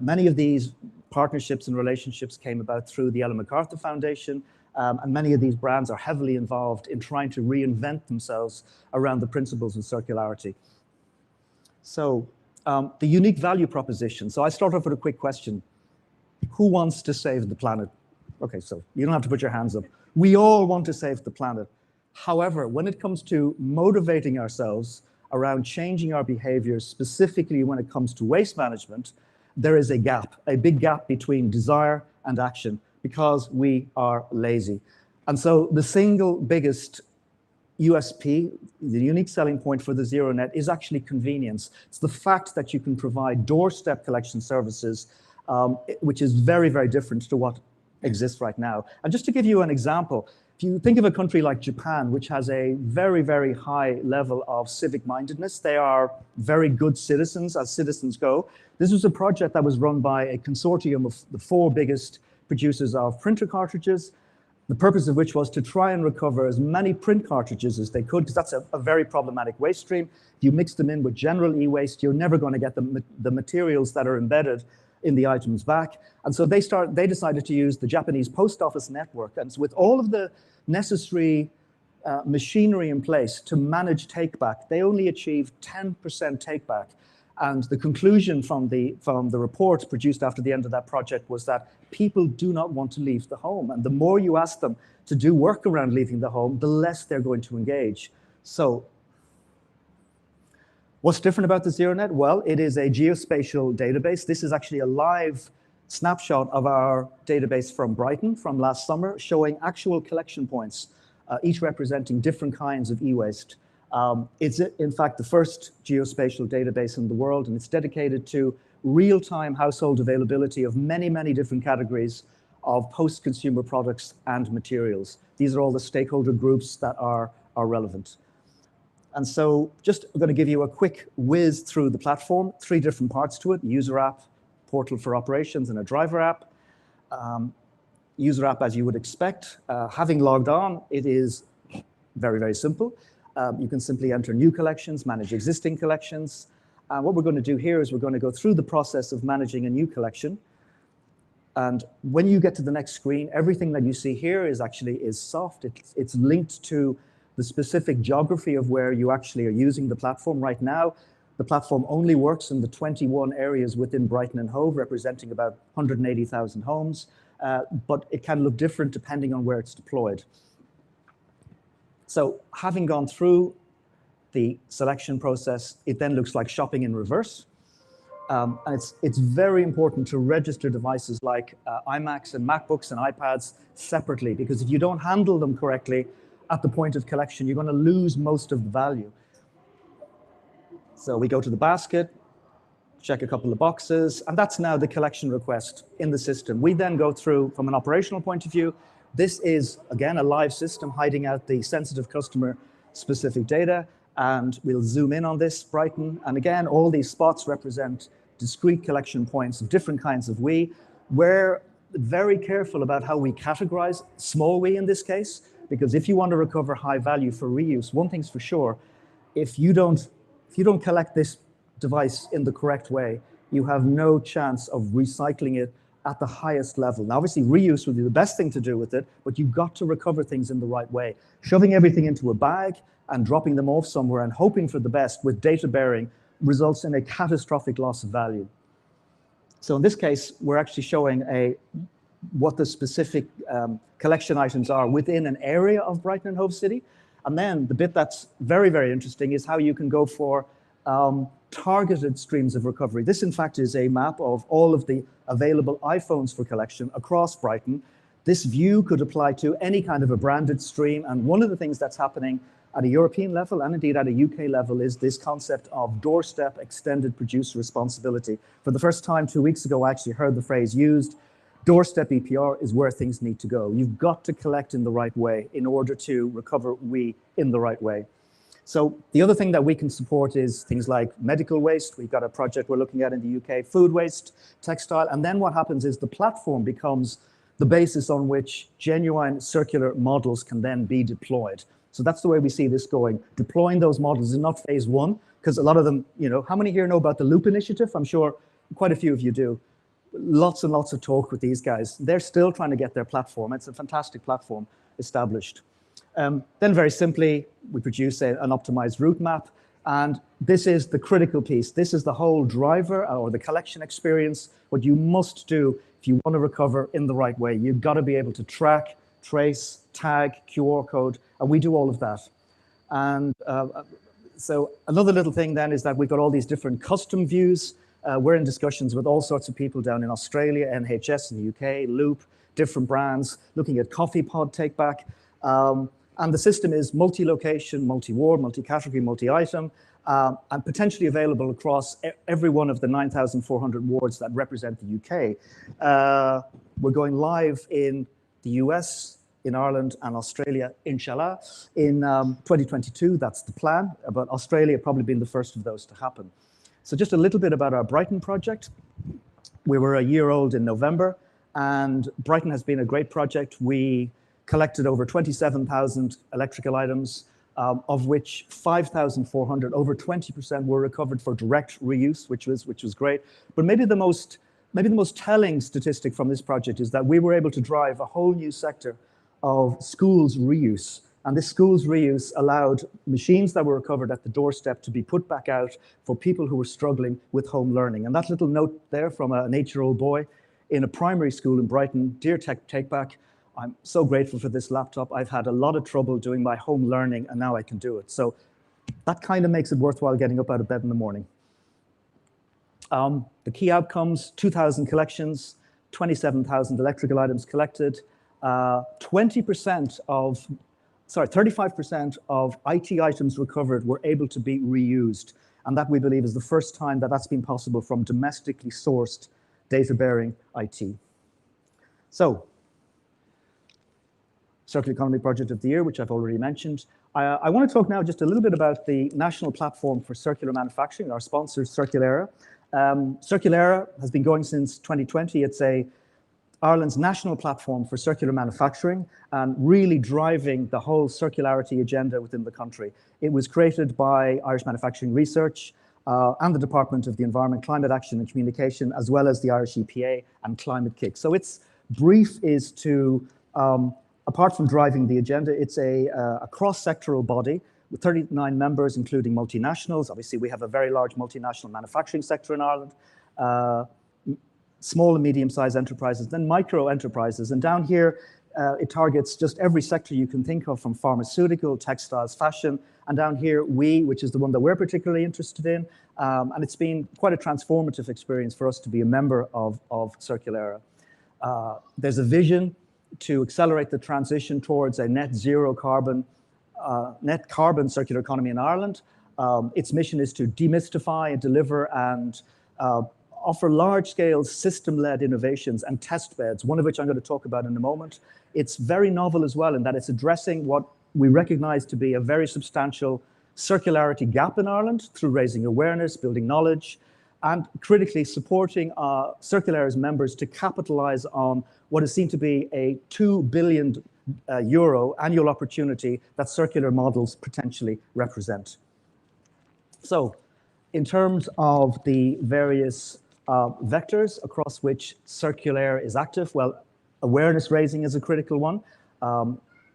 Many of these partnerships and relationships came about through the Ellen MacArthur Foundation, and many of these brands are heavily involved in trying to reinvent themselves around the principles of circularity. So the unique value proposition. So I start off with a quick question. Who wants to save the planet? Okay, so you don't have to put your hands up. We all want to save the planet. However, when it comes to motivating ourselves around changing our behaviors, specifically when it comes to waste management, there is a gap, a big gap between desire and action, because we are lazy. And so the single biggest USP, the unique selling point for the ZeroNet, is actually convenience. It's the fact that you can provide doorstep collection services, which is very, very different to what exists right now. And just to give you an example, if you think of a country like Japan, which has a very, very high level of civic mindedness, they are very good citizens as citizens go. This was a project that was run by a consortium of the 4 biggest producers of printer cartridges, the purpose of which was to try and recover as many print cartridges as they could, because that's a very problematic waste stream. If you mix them in with general e-waste, you're never going to get the materials that are embedded in the items back. And so they decided to use the Japanese post office network. And so with all of the necessary machinery in place to manage take-back, they only achieved 10% take-back. And the conclusion from the report produced after the end of that project was that people do not want to leave the home. And the more you ask them to do work around leaving the home, the less they're going to engage. So what's different about the ZeroNet? Well, it is a geospatial database. This is actually a live snapshot of our database from Brighton from last summer, showing actual collection points, each representing different kinds of e-waste. It's in fact the first geospatial database in the world, and it's dedicated to real-time household availability of many, many different categories of post-consumer products and materials. These are all the stakeholder groups that are relevant. And so just I'm going to give you a quick whiz through the platform, 3 different parts to it: user app, portal for operations, and a driver app. User app, as you would expect. Having logged on, it is very, very simple. You can simply enter new collections, manage existing collections. What we're going to do here is we're going to go through the process of managing a new collection. And when you get to the next screen, everything that you see here is soft. It's linked to the specific geography of where you actually are using the platform. Right now, the platform only works in the 21 areas within Brighton and Hove, representing about 180,000 homes, but it can look different depending on where it's deployed. So having gone through the selection process, it then looks like shopping in reverse. And it's very important to register devices like iMacs and MacBooks and iPads separately, because if you don't handle them correctly at the point of collection, you're going to lose most of the value. So we go to the basket, check a couple of boxes, and that's now the collection request in the system. We then go through, from an operational point of view, this is, again, a live system hiding out the sensitive customer-specific data, and we'll zoom in on this, Brighton. And again, all these spots represent discrete collection points of different kinds of we. We're very careful about how we categorize small we in this case, because if you want to recover high value for reuse, one thing's for sure, if you don't collect this device in the correct way, you have no chance of recycling it at the highest level. Now, obviously, reuse would be the best thing to do with it, but you've got to recover things in the right way. Shoving everything into a bag and dropping them off somewhere and hoping for the best with data bearing results in a catastrophic loss of value. So in this case, we're actually showing what the specific collection items are within an area of Brighton and Hove City. And then the bit that's very, very interesting is how you can go for targeted streams of recovery. This, in fact, is a map of all of the available iPhones for collection across Brighton. This view could apply to any kind of a branded stream. And one of the things that's happening at a European level and indeed at a UK level is this concept of doorstep extended producer responsibility. For the first time 2 weeks ago, I actually heard the phrase used. Doorstep EPR is where things need to go. You've got to collect in the right way in order to recover we in the right way. So the other thing that we can support is things like medical waste. We've got a project we're looking at in the UK, food waste, textile. And then what happens is the platform becomes the basis on which genuine circular models can then be deployed. So that's the way we see this going. Deploying those models is not phase one, because a lot of them, how many here know about the Loop initiative? I'm sure quite a few of you do. Lots and lots of talk with these guys. They're still trying to get their platform. It's a fantastic platform established. Then very simply, we produce an optimized route map. And this is the critical piece. This is the whole driver or the collection experience. What you must do if you want to recover in the right way, you've got to be able to track, trace, tag, QR code, and we do all of that. And so another little thing then is that we've got all these different custom views. We're in discussions with all sorts of people down in Australia, NHS in the UK, Loop, different brands, looking at coffee pod take back. And the system is multi-location, multi-ward, multi-category, multi-item, and potentially available across every one of the 9,400 wards that represent the UK. We're going live in the US, in Ireland and Australia, inshallah, in 2022. That's the plan, but Australia probably being the first of those to happen. So just a little bit about our Brighton project. We were a year old in November, and Brighton has been a great project. We collected over 27,000 electrical items, of which 5,400, over 20% were recovered for direct reuse, which was great. But maybe the most telling statistic from this project is that we were able to drive a whole new sector of schools reuse. And this schools reuse allowed machines that were recovered at the doorstep to be put back out for people who were struggling with home learning. And that little note there from an 8-year-old boy in a primary school in Brighton, dear Take Back, I'm so grateful for this laptop. I've had a lot of trouble doing my home learning, and now I can do it. So that kind of makes it worthwhile getting up out of bed in the morning. The key outcomes, 2,000 collections, 27,000 electrical items collected, 35% of IT items recovered were able to be reused. And that, we believe, is the first time that that's been possible from domestically sourced data-bearing IT. So, Circular Economy Project of the Year, which I've already mentioned. I want to talk now just a little bit about the National Platform for Circular Manufacturing, our sponsor, Circulara. Circulara has been going since 2020. It's Ireland's national platform for circular manufacturing and really driving the whole circularity agenda within the country. It was created by Irish Manufacturing Research and the Department of the Environment, Climate Action and Communication, as well as the Irish EPA and Climate Kick. So its brief is to, apart from driving the agenda, it's a cross-sectoral body with 39 members, including multinationals. Obviously, we have a very large multinational manufacturing sector in Ireland, small and medium-sized enterprises, then micro enterprises. And down here, it targets just every sector you can think of, from pharmaceutical, textiles, fashion, and down here, which is the one that we're particularly interested in. And it's been quite a transformative experience for us to be a member of Circulara. There's a vision to accelerate the transition towards a net carbon circular economy in Ireland. Its mission is to demystify and deliver and offer large-scale system-led innovations and test beds, one of which I'm going to talk about in a moment. It's very novel as well in that it's addressing what we recognize to be a very substantial circularity gap in Ireland through raising awareness, building knowledge, and critically supporting Circulara's members to capitalize on what is seen to be a €2 billion annual opportunity that circular models potentially represent. So, in terms of the various vectors across which Circulara is active, well, awareness raising is a critical one.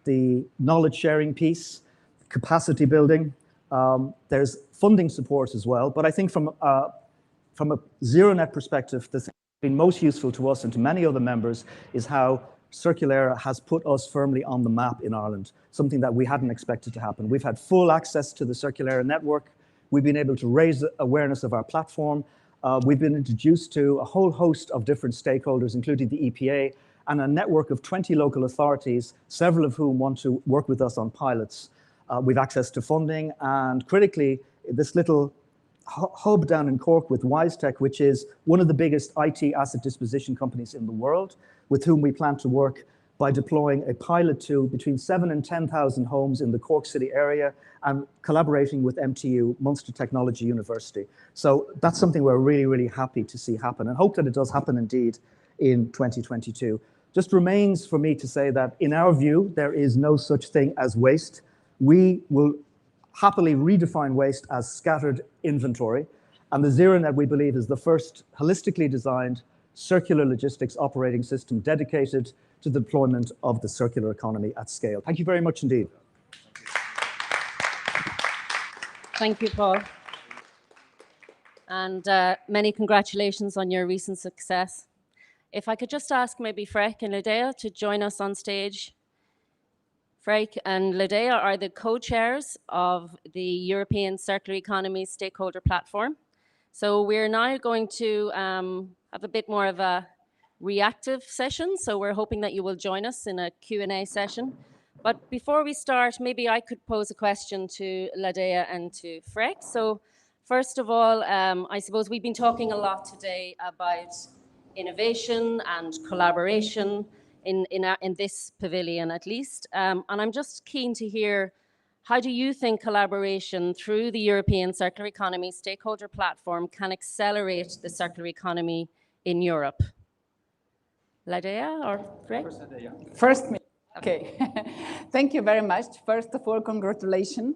The knowledge sharing piece, capacity building, there's funding support as well. But I think from a zero net perspective, the thing that's been most useful to us and to many other members is how Circulara has put us firmly on the map in Ireland, something that we hadn't expected to happen. We've had full access to the Circulara network. We've been able to raise awareness of our platform. We've been introduced to a whole host of different stakeholders, including the EPA, and a network of 20 local authorities, several of whom want to work with us on pilots. We've access to funding, and critically, this little hub down in Cork with WiseTech, which is one of the biggest IT asset disposition companies in the world, with whom we plan to work by deploying a pilot to between 7,000 and 10,000 homes in the Cork City area and collaborating with MTU, Munster Technology University. So that's something we're really, really happy to see happen and hope that it does happen indeed in 2022. Just remains for me to say that in our view, there is no such thing as waste. We will happily redefine waste as scattered inventory. And the ZeroNet, we believe, is the first holistically designed circular logistics operating system dedicated to the deployment of the circular economy at scale. Thank you very much indeed. Thank you, Paul. And many congratulations on your recent success. If I could just ask maybe Freik and Ladea to join us on stage. Freik and Ladea are the co-chairs of the European Circular Economy Stakeholder Platform. So we're now going to have a bit more of a reactive session. So we're hoping that you will join us in a Q&A session. But before we start, maybe I could pose a question to Ladea and to Freik. So first of all, I suppose we've been talking a lot today about innovation and collaboration in this pavilion at least. And I'm just keen to hear, how do you think collaboration through the European Circular Economy Stakeholder Platform can accelerate the circular economy in Europe? Ladea or Freik? First me. Okay. Thank you very much. First of all, congratulations.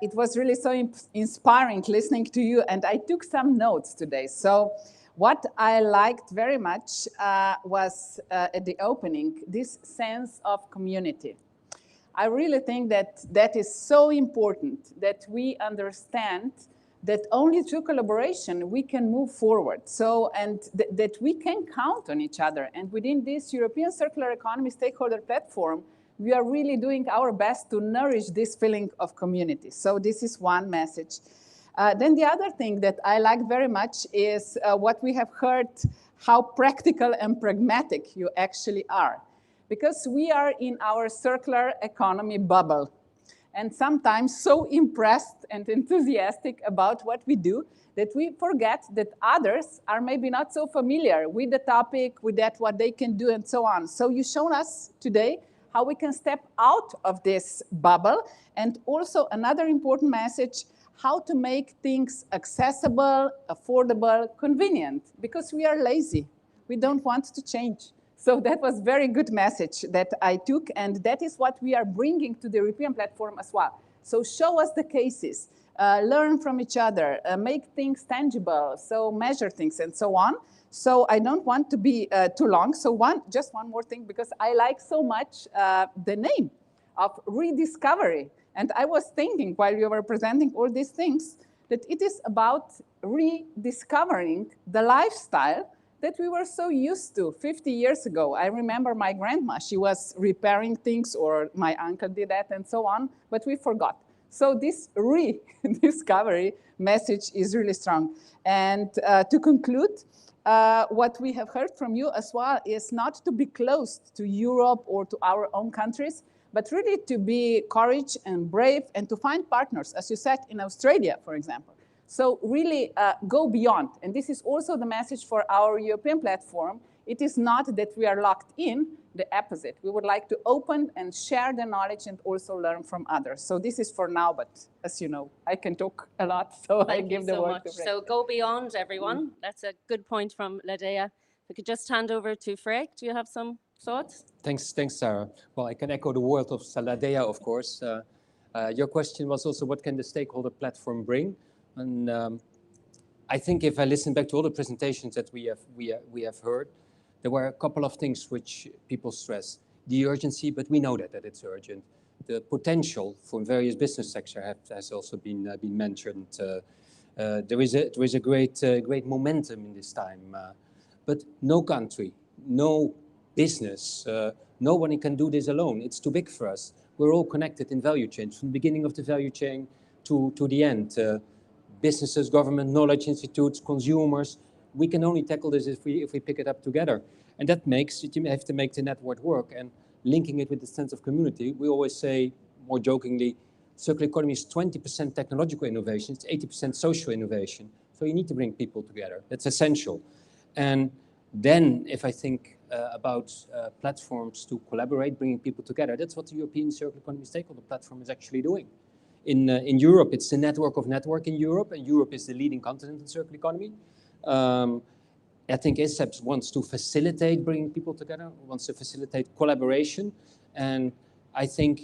It was really so inspiring listening to you, and I took some notes today. So what I liked very much was at the opening, this sense of community. I really think that that is so important, that we understand that only through collaboration we can move forward. So, and that we can count on each other. And within this European Circular Economy Stakeholder Platform, we are really doing our best to nourish this feeling of community. So this is one message. Then the other thing that I like very much is what we have heard, how practical and pragmatic you actually are. Because we are in our circular economy bubble, and sometimes so impressed and enthusiastic about what we do that we forget that others are maybe not so familiar with the topic, with that, what they can do, and so on. So you've shown us today how we can step out of this bubble, and also another important message, how to make things accessible, affordable, convenient, because we are lazy. We don't want to change. So that was very good message that I took, and that is what we are bringing to the European platform as well. So show us the cases, learn from each other, make things tangible, so measure things and so on. So I don't want to be too long. So just one more thing, because I like so much the name of rediscovery. And I was thinking while you were presenting all these things that it is about rediscovering the lifestyle that we were so used to 50 years ago. I remember my grandma, she was repairing things, or my uncle did that and so on, but we forgot. So this rediscovery message is really strong. And to conclude, what we have heard from you as well is not to be closed to Europe or to our own countries, but really to be courage and brave and to find partners, as you said, in Australia, for example. So really go beyond. And this is also the message for our European platform. It is not that we are locked in, the opposite. We would like to open and share the knowledge and also learn from others. So this is for now, but as you know, I can talk a lot, so I give the word to Freek. So go beyond, everyone. That's a good point from Ladea. If we could just hand over to Freek. Do you have some thoughts? Thanks, Sarah. Well, I can echo the word of Ladea, of course. Your question was also, what can the stakeholder platform bring? And I think if I listen back to all the presentations that we have heard, there were a couple of things which people stress. The urgency, but we know that it's urgent. The potential for various business sectors has also been mentioned. There is a great momentum in this time, but no country, no business, no one can do this alone. It's too big for us. We're all connected in value chain, from the beginning of the value chain to the end. Businesses, government, knowledge institutes, consumers. We can only tackle this if we pick it up together. And that makes it, you have to make the network work, and linking it with the sense of community. We always say, more jokingly, circular economy is 20% technological innovation, it's 80% social innovation. So you need to bring people together. That's essential. And then if I think about platforms to collaborate, bringing people together, that's what the European Circular Economy Stakeholder Platform is actually doing. In Europe, it's the network of network in Europe, and Europe is the leading continent in circular economy. I think ISEPS wants to facilitate bringing people together, wants to facilitate collaboration, and I think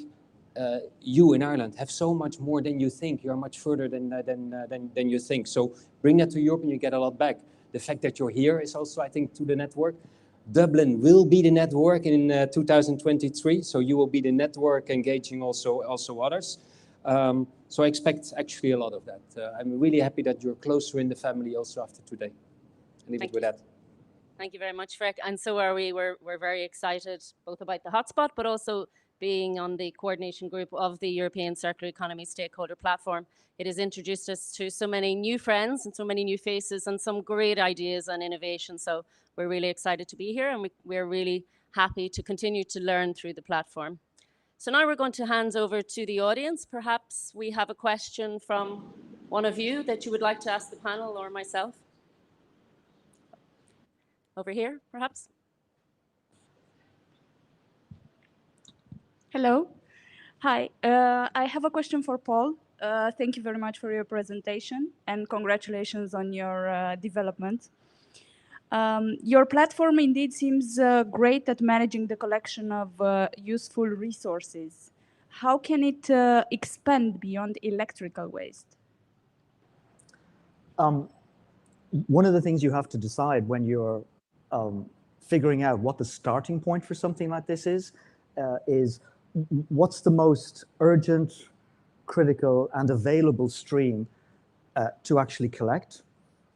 you in Ireland have so much more than you think. You're much further than you think. So bring that to Europe and you get a lot back. The fact that you're here is also, I think, to the network. Dublin will be the network in 2023, so you will be the network engaging also others. So I expect actually a lot of that. I'm really happy that you're closer in the family also after today. I'll leave it with that. Thank you very much, Freek. And so are we. We're very excited both about the hotspot, but also being on the coordination group of the European Circular Economy Stakeholder Platform. It has introduced us to so many new friends and so many new faces and some great ideas and innovation. So we're really excited to be here, and we're really happy to continue to learn through the platform. So now we're going to hand over to the audience. Perhaps we have a question from one of you that you would like to ask the panel or myself. Over here, perhaps. Hello. Hi. I have a question for Paul. Thank you very much for your presentation and congratulations on your development. Your platform indeed seems great at managing the collection of useful resources. How can it expand beyond electrical waste? One of the things you have to decide when you're figuring out what the starting point for something like this is what's the most urgent, critical, and available stream to actually collect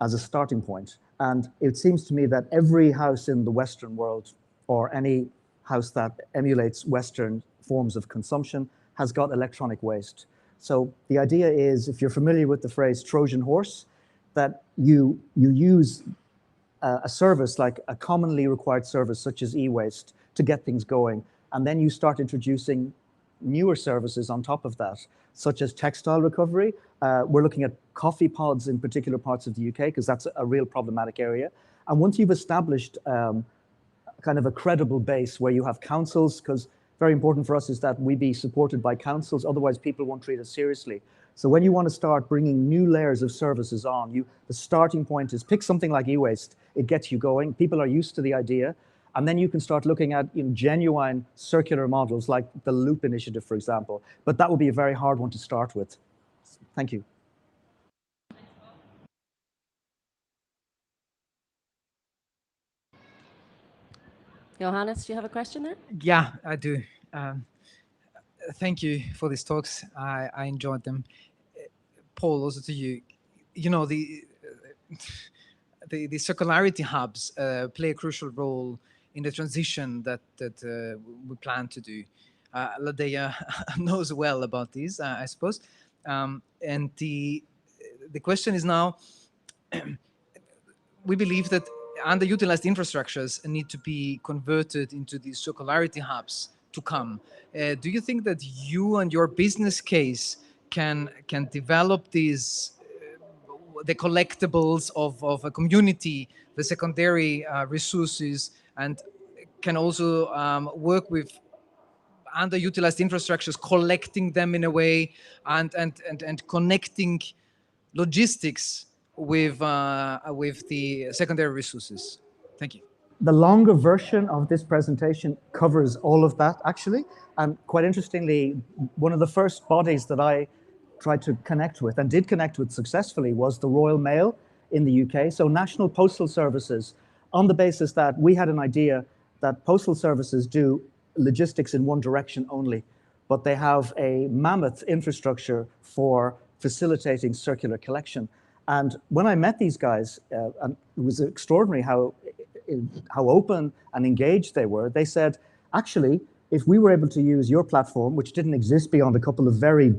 as a starting point. And it seems to me that every house in the Western world, or any house that emulates Western forms of consumption, has got electronic waste. So the idea is, if you're familiar with the phrase Trojan horse, that you use a service like a commonly required service such as e-waste to get things going. And then you start introducing newer services on top of that, such as textile recovery. We're looking at coffee pods in particular parts of the UK because that's a real problematic area. And once you've established kind of a credible base where you have councils, because very important for us is that we be supported by councils, otherwise people won't treat us seriously. So when you want to start bringing new layers of services on, the starting point is pick something like e-waste. It gets you going. People are used to the idea. And then you can start looking at genuine circular models like the Loop initiative, for example. But that would be a very hard one to start with. Thank you. Johannes, do you have a question there? Yeah, I do. Thank you for these talks. I enjoyed them. Paul, also to you. You know, the circularity hubs play a crucial role in the transition that we plan to do. Ladea knows well about these, I suppose. And the question is now, we believe that underutilized infrastructures need to be converted into these circularity hubs to come. Do you think that you and your business case can develop these the collectibles of a community, the secondary resources, and can also work with underutilized infrastructures, collecting them in a way and connecting logistics with the secondary resources? Thank you. The longer version of this presentation covers all of that, actually. And quite interestingly, one of the first bodies that I tried to connect with and did connect with successfully was the Royal Mail in the UK. So National Postal Services, on the basis that we had an idea that postal services do logistics in one direction only, but they have a mammoth infrastructure for facilitating circular collection. And when I met these guys, and it was extraordinary how open and engaged they were. They said, actually, if we were able to use your platform, which didn't exist beyond a couple of very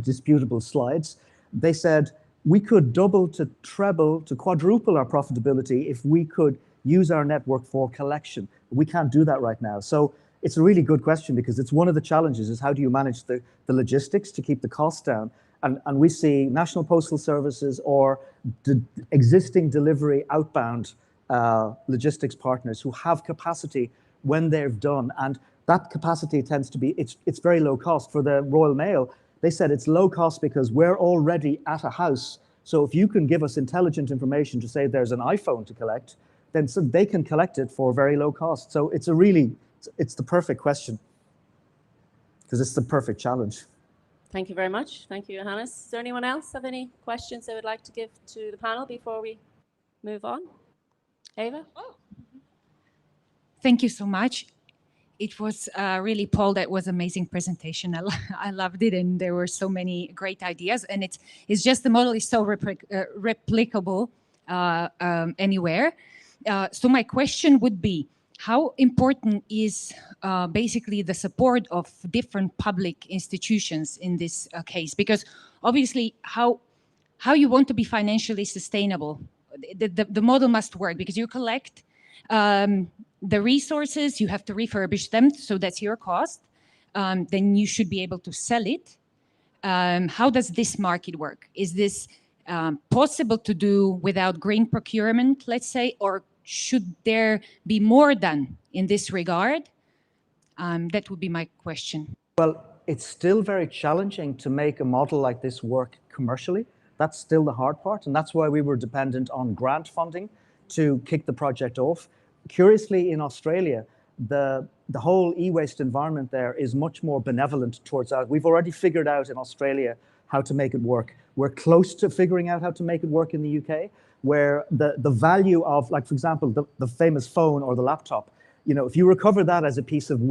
disputable slides, they said, we could double to treble to quadruple our profitability if we could use our network for collection. We can't do that right now. So it's a really good question, because it's one of the challenges is how do you manage the logistics to keep the costs down? And we see National Postal Services or existing delivery outbound logistics partners who have capacity when they've done, and that capacity tends to be, it's very low cost. For the Royal Mail, they said it's low cost because we're already at a house. So if you can give us intelligent information to say there's an iPhone to collect, then so they can collect it for very low cost. So it's it's the perfect question, because it's the perfect challenge. Thank you very much. Thank you, Johannes. Is there anyone else have any questions they would like to give to the panel before we move on? Ava? Oh. Thank you so much. It was really, Paul, that was amazing presentation. I loved it, and there were so many great ideas. And it's just the model is so replicable anywhere. So my question would be, how important is basically the support of different public institutions in this case? Because obviously, how you want to be financially sustainable, the model must work, because you collect the resources, you have to refurbish them, so that's your cost. Then you should be able to sell it. How does this market work? Is this possible to do without green procurement, let's say, or should there be more done in this regard? That would be my question. Well, it's still very challenging to make a model like this work commercially. That's still the hard part, and that's why we were dependent on grant funding to kick the project off. Curiously, in Australia, the whole e-waste environment there is much more benevolent towards us. We've already figured out in Australia how to make it work. We're close to figuring out how to make it work in the UK, where the value of, like, for example, the famous phone or the laptop, if you recover that as a piece of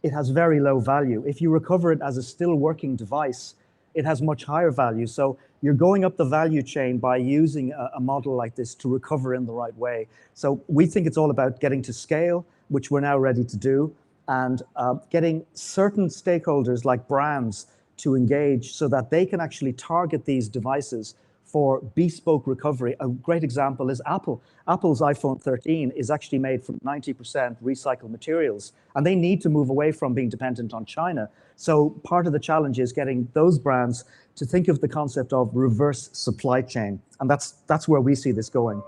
it has very low value. If you recover it as a still working device, it has much higher value. So you're going up the value chain by using a model like this to recover in the right way. So we think it's all about getting to scale, which we're now ready to do, and getting certain stakeholders like brands to engage so that they can actually target these devices for bespoke recovery. A great example is Apple. Apple's iPhone 13 is actually made from 90% recycled materials, and they need to move away from being dependent on China. So part of the challenge is getting those brands to think of the concept of reverse supply chain, and that's where we see this going.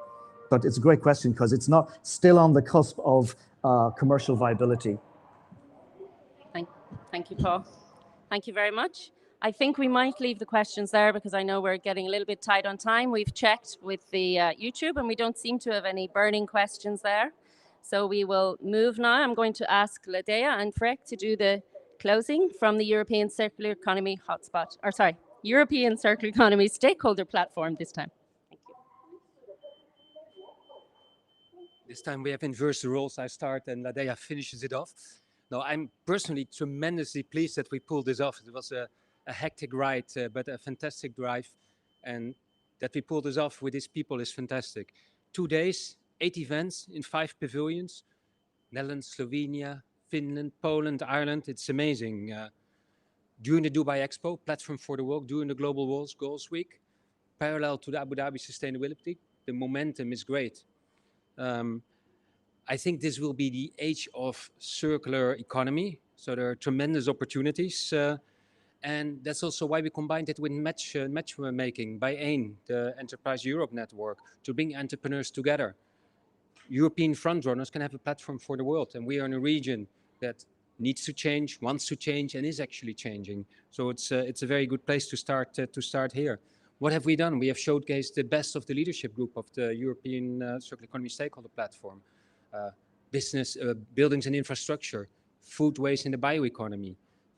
But it's a great question because it's not still on the cusp of commercial viability. Thank you, Paul. Thank you very much. I think we might leave the questions there because I know we're getting a little bit tight on time. We've checked with the YouTube and we don't seem to have any burning questions there. So we will move now. I'm going to ask Ladea and Freck to do the closing from the European Circular Economy Hotspot, or sorry, European Circular Economy Stakeholder Platform this time. Thank you. This time we have inverse roles. I start and Ladea finishes it off. No, I'm personally tremendously pleased that we pulled this off. It was a hectic ride, but a fantastic drive. And that we pulled this off with these people is fantastic. 2 days, 8 events in 5 pavilions. Netherlands, Slovenia, Finland, Poland, Ireland. It's amazing. During the Dubai Expo, Platform for the World, during the Global Goals Week, parallel to the Abu Dhabi Sustainability, the momentum is great. I think this will be the age of circular economy. So there are tremendous opportunities. And that's also why we combined it with matchmaking by AIN, the Enterprise Europe Network, to bring entrepreneurs together. European frontrunners can have a platform for the world. And we are in a region that needs to change, wants to change, and is actually changing. So it's a very good place to start here. What have we done? We have showcased the best of the leadership group of the European Circular Economy Stakeholder Platform. Business, buildings and infrastructure, food waste in the bioeconomy,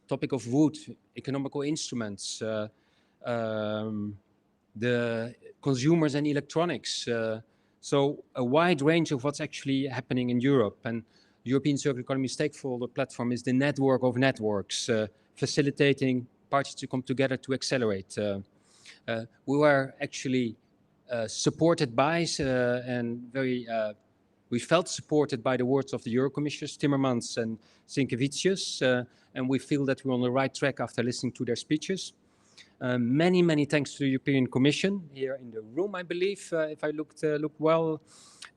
topic of wood, economical instruments, the consumers and electronics. So a wide range of what's actually happening in Europe. And European Circular Economy Stakeholder Platform is the network of networks, facilitating parties to come together to accelerate. We were actually supported by and very we felt supported by the words of the Euro Commissioners, Timmermans and Sinkevicius, and we feel that we're on the right track after listening to their speeches. Many, many thanks to the European Commission here in the room, I believe, if I look well,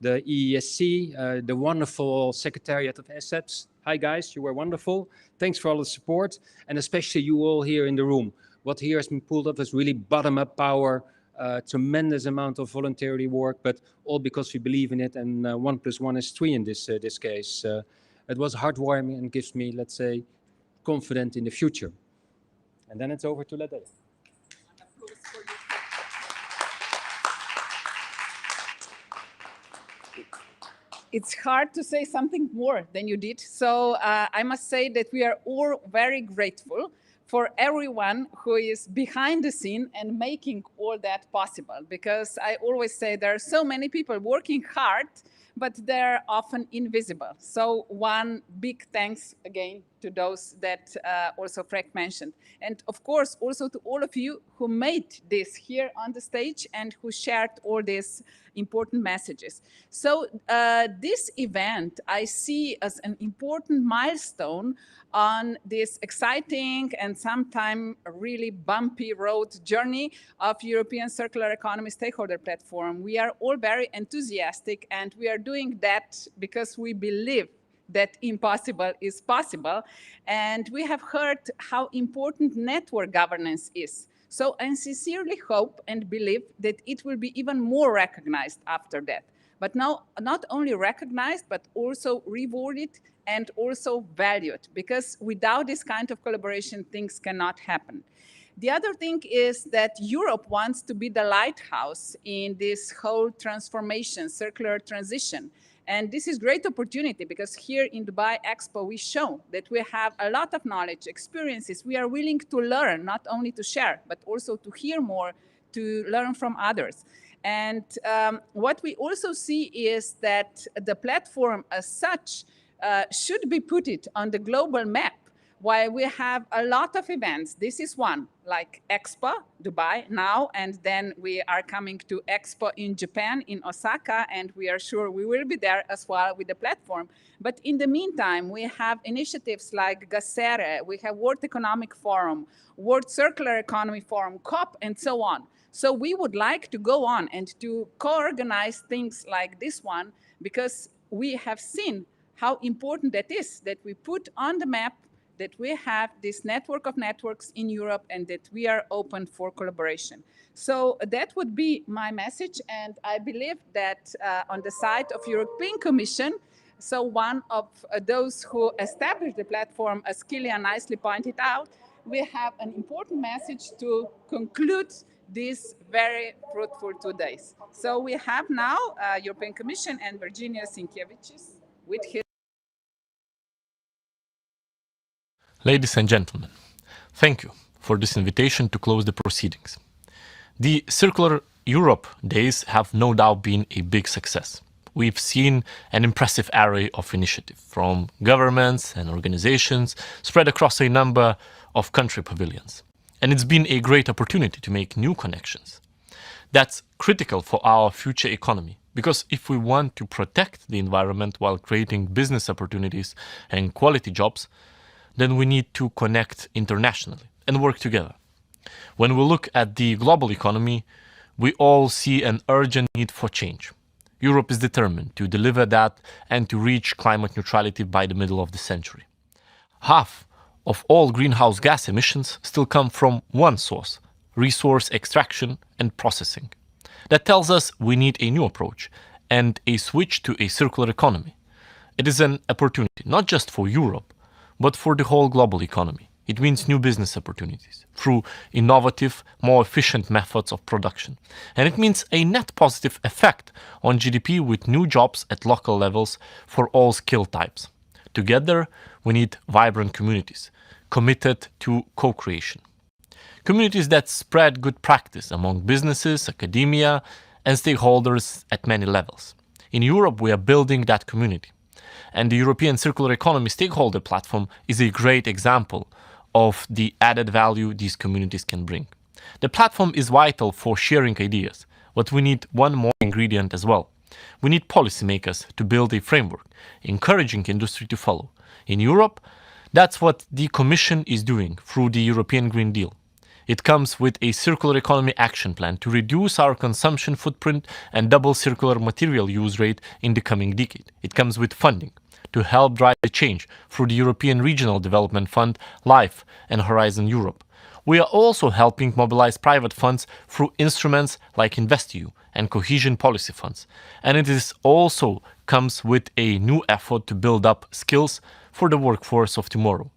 the EESC, the wonderful Secretariat of Assets. Hi guys, you were wonderful. Thanks for all the support, and especially you all here in the room. What here has been pulled up is really bottom-up power, tremendous amount of voluntary work, but all because we believe in it, and 1 + 1 is 3 in this case. It was heartwarming and gives me, let's say, confidence in the future. And then it's over to Ladea. It's hard to say something more than you did. So I must say that we are all very grateful for everyone who is behind the scene and making all that possible. Because I always say there are so many people working hard, but they're often invisible. So one big thanks again to those that also Freck mentioned. And of course, also to all of you who made this here on the stage and who shared all these important messages. So this event I see as an important milestone on this exciting and sometimes really bumpy road journey of European Circular Economy Stakeholder Platform. We are all very enthusiastic, and we are doing that because we believe that impossible is possible. And we have heard how important network governance is. So I sincerely hope and believe that it will be even more recognized after that. But now, not only recognized, but also rewarded and also valued, because without this kind of collaboration, things cannot happen. The other thing is that Europe wants to be the lighthouse in this whole transformation, circular transition. And this is a great opportunity because here in Dubai Expo, we show that we have a lot of knowledge, experiences. We are willing to learn, not only to share, but also to hear more, to learn from others. And what we also see is that the platform as such should be put it on the global map. while we have a lot of events, this is one, like Expo Dubai now, and then we are coming to Expo in Japan, in Osaka, and we are sure we will be there as well with the platform. But in the meantime, we have initiatives like GACERE, we have World Economic Forum, World Circular Economy Forum, COP, and so on. So we would like to go on and to co-organize things like this one, because we have seen how important that is, that we put on the map that we have this network of networks in Europe and that we are open for collaboration. So that would be my message. And I believe that on the side of European Commission, so one of those who established the platform, as Kilian nicely pointed out, we have an important message to conclude these very fruitful 2 days. So we have now European Commission and Virginia Sinkiewicz with his. Ladies and gentlemen, thank you for this invitation to close the proceedings. The Circular Europe Days have no doubt been a big success. We've seen an impressive array of initiatives from governments and organizations spread across a number of country pavilions. And it's been a great opportunity to make new connections. That's critical for our future economy, because if we want to protect the environment while creating business opportunities and quality jobs, then we need to connect internationally and work together. When we look at the global economy, we all see an urgent need for change. Europe is determined to deliver that and to reach climate neutrality by the middle of the century. Half of all greenhouse gas emissions still come from one source: resource extraction and processing. That tells us we need a new approach and a switch to a circular economy. It is an opportunity not just for Europe, but for the whole global economy. It means new business opportunities through innovative, more efficient methods of production. And it means a net positive effect on GDP with new jobs at local levels for all skill types. Together, we need vibrant communities committed to co-creation. Communities that spread good practice among businesses, academia, and stakeholders at many levels. In Europe, we are building that community. And the European Circular Economy Stakeholder Platform is a great example of the added value these communities can bring. The platform is vital for sharing ideas, but we need one more ingredient as well. We need policymakers to build a framework, encouraging industry to follow. In Europe, that's what the Commission is doing through the European Green Deal. It comes with a circular economy action plan to reduce our consumption footprint and double circular material use rate in the coming decade. It comes with funding to help drive the change through the European Regional Development Fund, LIFE, and Horizon Europe. We are also helping mobilize private funds through instruments like InvestEU and cohesion policy funds. And it is also comes with a new effort to build up skills for the workforce of tomorrow.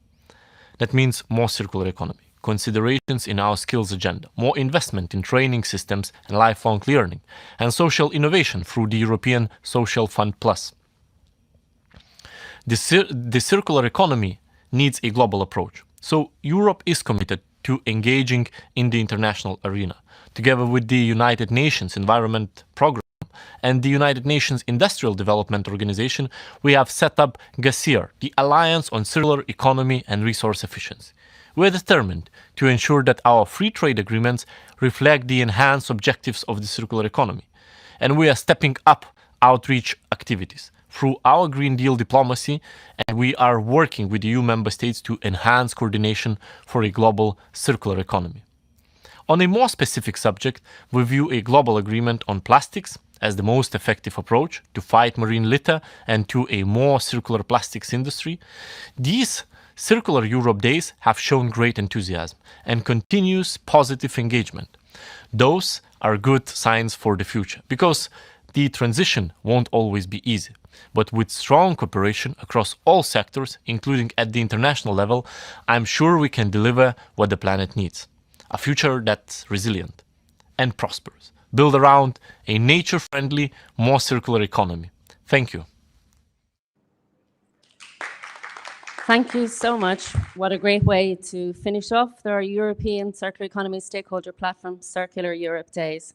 That means more circular economy, considerations in our skills agenda, more investment in training systems and lifelong learning, and social innovation through the European Social Fund Plus. The circular economy needs a global approach. So Europe is committed to engaging in the international arena. Together with the United Nations Environment Programme and the United Nations Industrial Development Organization, we have set up GACERE, the Alliance on Circular Economy and Resource Efficiency. We are determined to ensure that our free trade agreements reflect the enhanced objectives of the circular economy. And we are stepping up outreach activities through our Green Deal diplomacy, and we are working with EU member states to enhance coordination for a global circular economy. On a more specific subject, we view a global agreement on plastics as the most effective approach to fight marine litter and to a more circular plastics industry. These Circular Europe Days have shown great enthusiasm and continuous positive engagement. Those are good signs for the future, because the transition won't always be easy. But with strong cooperation across all sectors, including at the international level, I'm sure we can deliver what the planet needs. A future that's resilient and prosperous, built around a nature-friendly, more circular economy. Thank you. Thank you so much. What a great way to finish off our European Circular Economy Stakeholder Platform Circular Europe Days.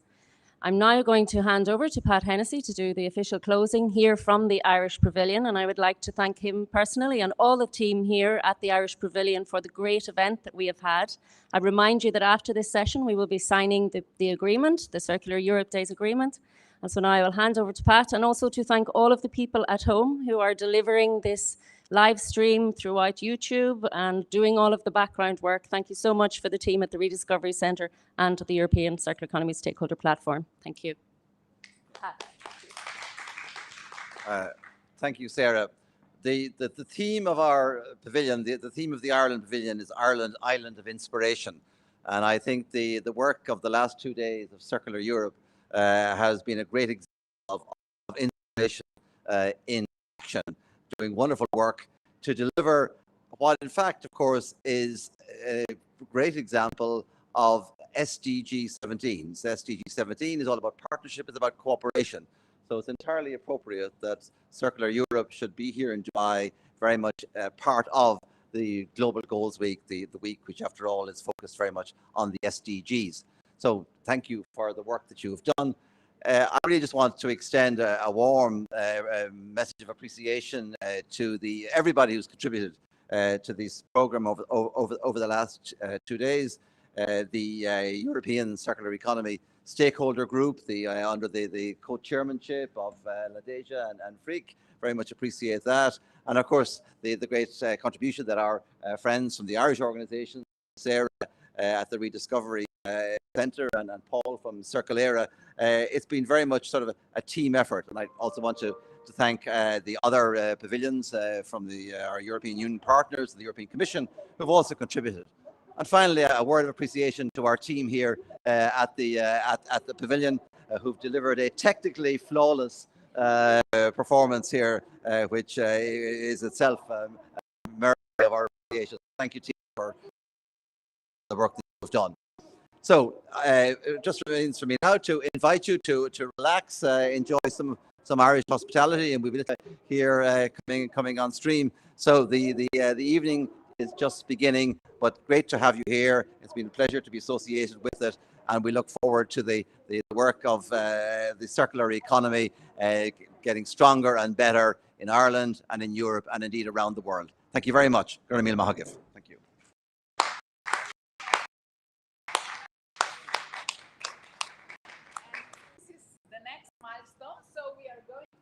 I'm now going to hand over to Pat Hennessy to do the official closing here from the Irish Pavilion, and I would like to thank him personally and all the team here at the Irish Pavilion for the great event that we have had. I remind you that after this session we will be signing the agreement, the Circular Europe Days agreement. And so now I will hand over to Pat, and also to thank all of the people at home who are delivering this live stream throughout YouTube and doing all of the background work. Thank you so much for the team at the Rediscovery Centre and the European Circular Economy Stakeholder Platform. Thank you. Thank you, Sarah. The theme of our pavilion, the theme of the Ireland Pavilion is Ireland, Island of Inspiration. And I think the work of the last 2 days of Circular Europe has been a great example of inspiration in action, doing wonderful work to deliver what in fact, of course, is a great example of SDG 17. So SDG 17 is all about partnership, it's about cooperation. So it's entirely appropriate that Circular Europe should be here in July, very much part of the Global Goals Week, the week which after all is focused very much on the SDGs. So thank you for the work that you've done. I really just want to extend a warm message of appreciation to everybody who's contributed to this program over the last 2 days. The European Circular Economy Stakeholder Group, under the co-chairmanship of Ladeja and Frick, very much appreciate that. And of course, the great contribution that our friends from the Irish organisations, Sarah at the Rediscovery Centre and Paul from Circulera, it's been very much sort of a team effort. And I also want to thank the other pavilions from our European Union partners, the European Commission, who have also contributed. And finally, a word of appreciation to our team here at the pavilion, who've delivered a technically flawless performance here, which is itself a merit of our appreciation. Thank you, team, for the work that you've done. So just remains for me now to invite you to relax, enjoy some Irish hospitality, and we'll be here coming on stream. So the evening is just beginning, but great to have you here. It's been a pleasure to be associated with it, and we look forward to the work of the circular economy getting stronger and better in Ireland and in Europe and indeed around the world. Thank you very much. Thank you.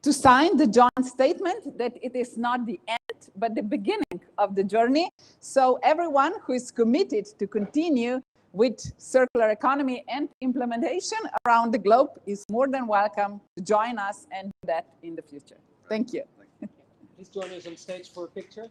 To sign the joint statement that it is not the end, but the beginning of the journey. So everyone who is committed to continue with circular economy and implementation around the globe is more than welcome to join us and do that in the future. Thank you. Please join us on stage for a picture.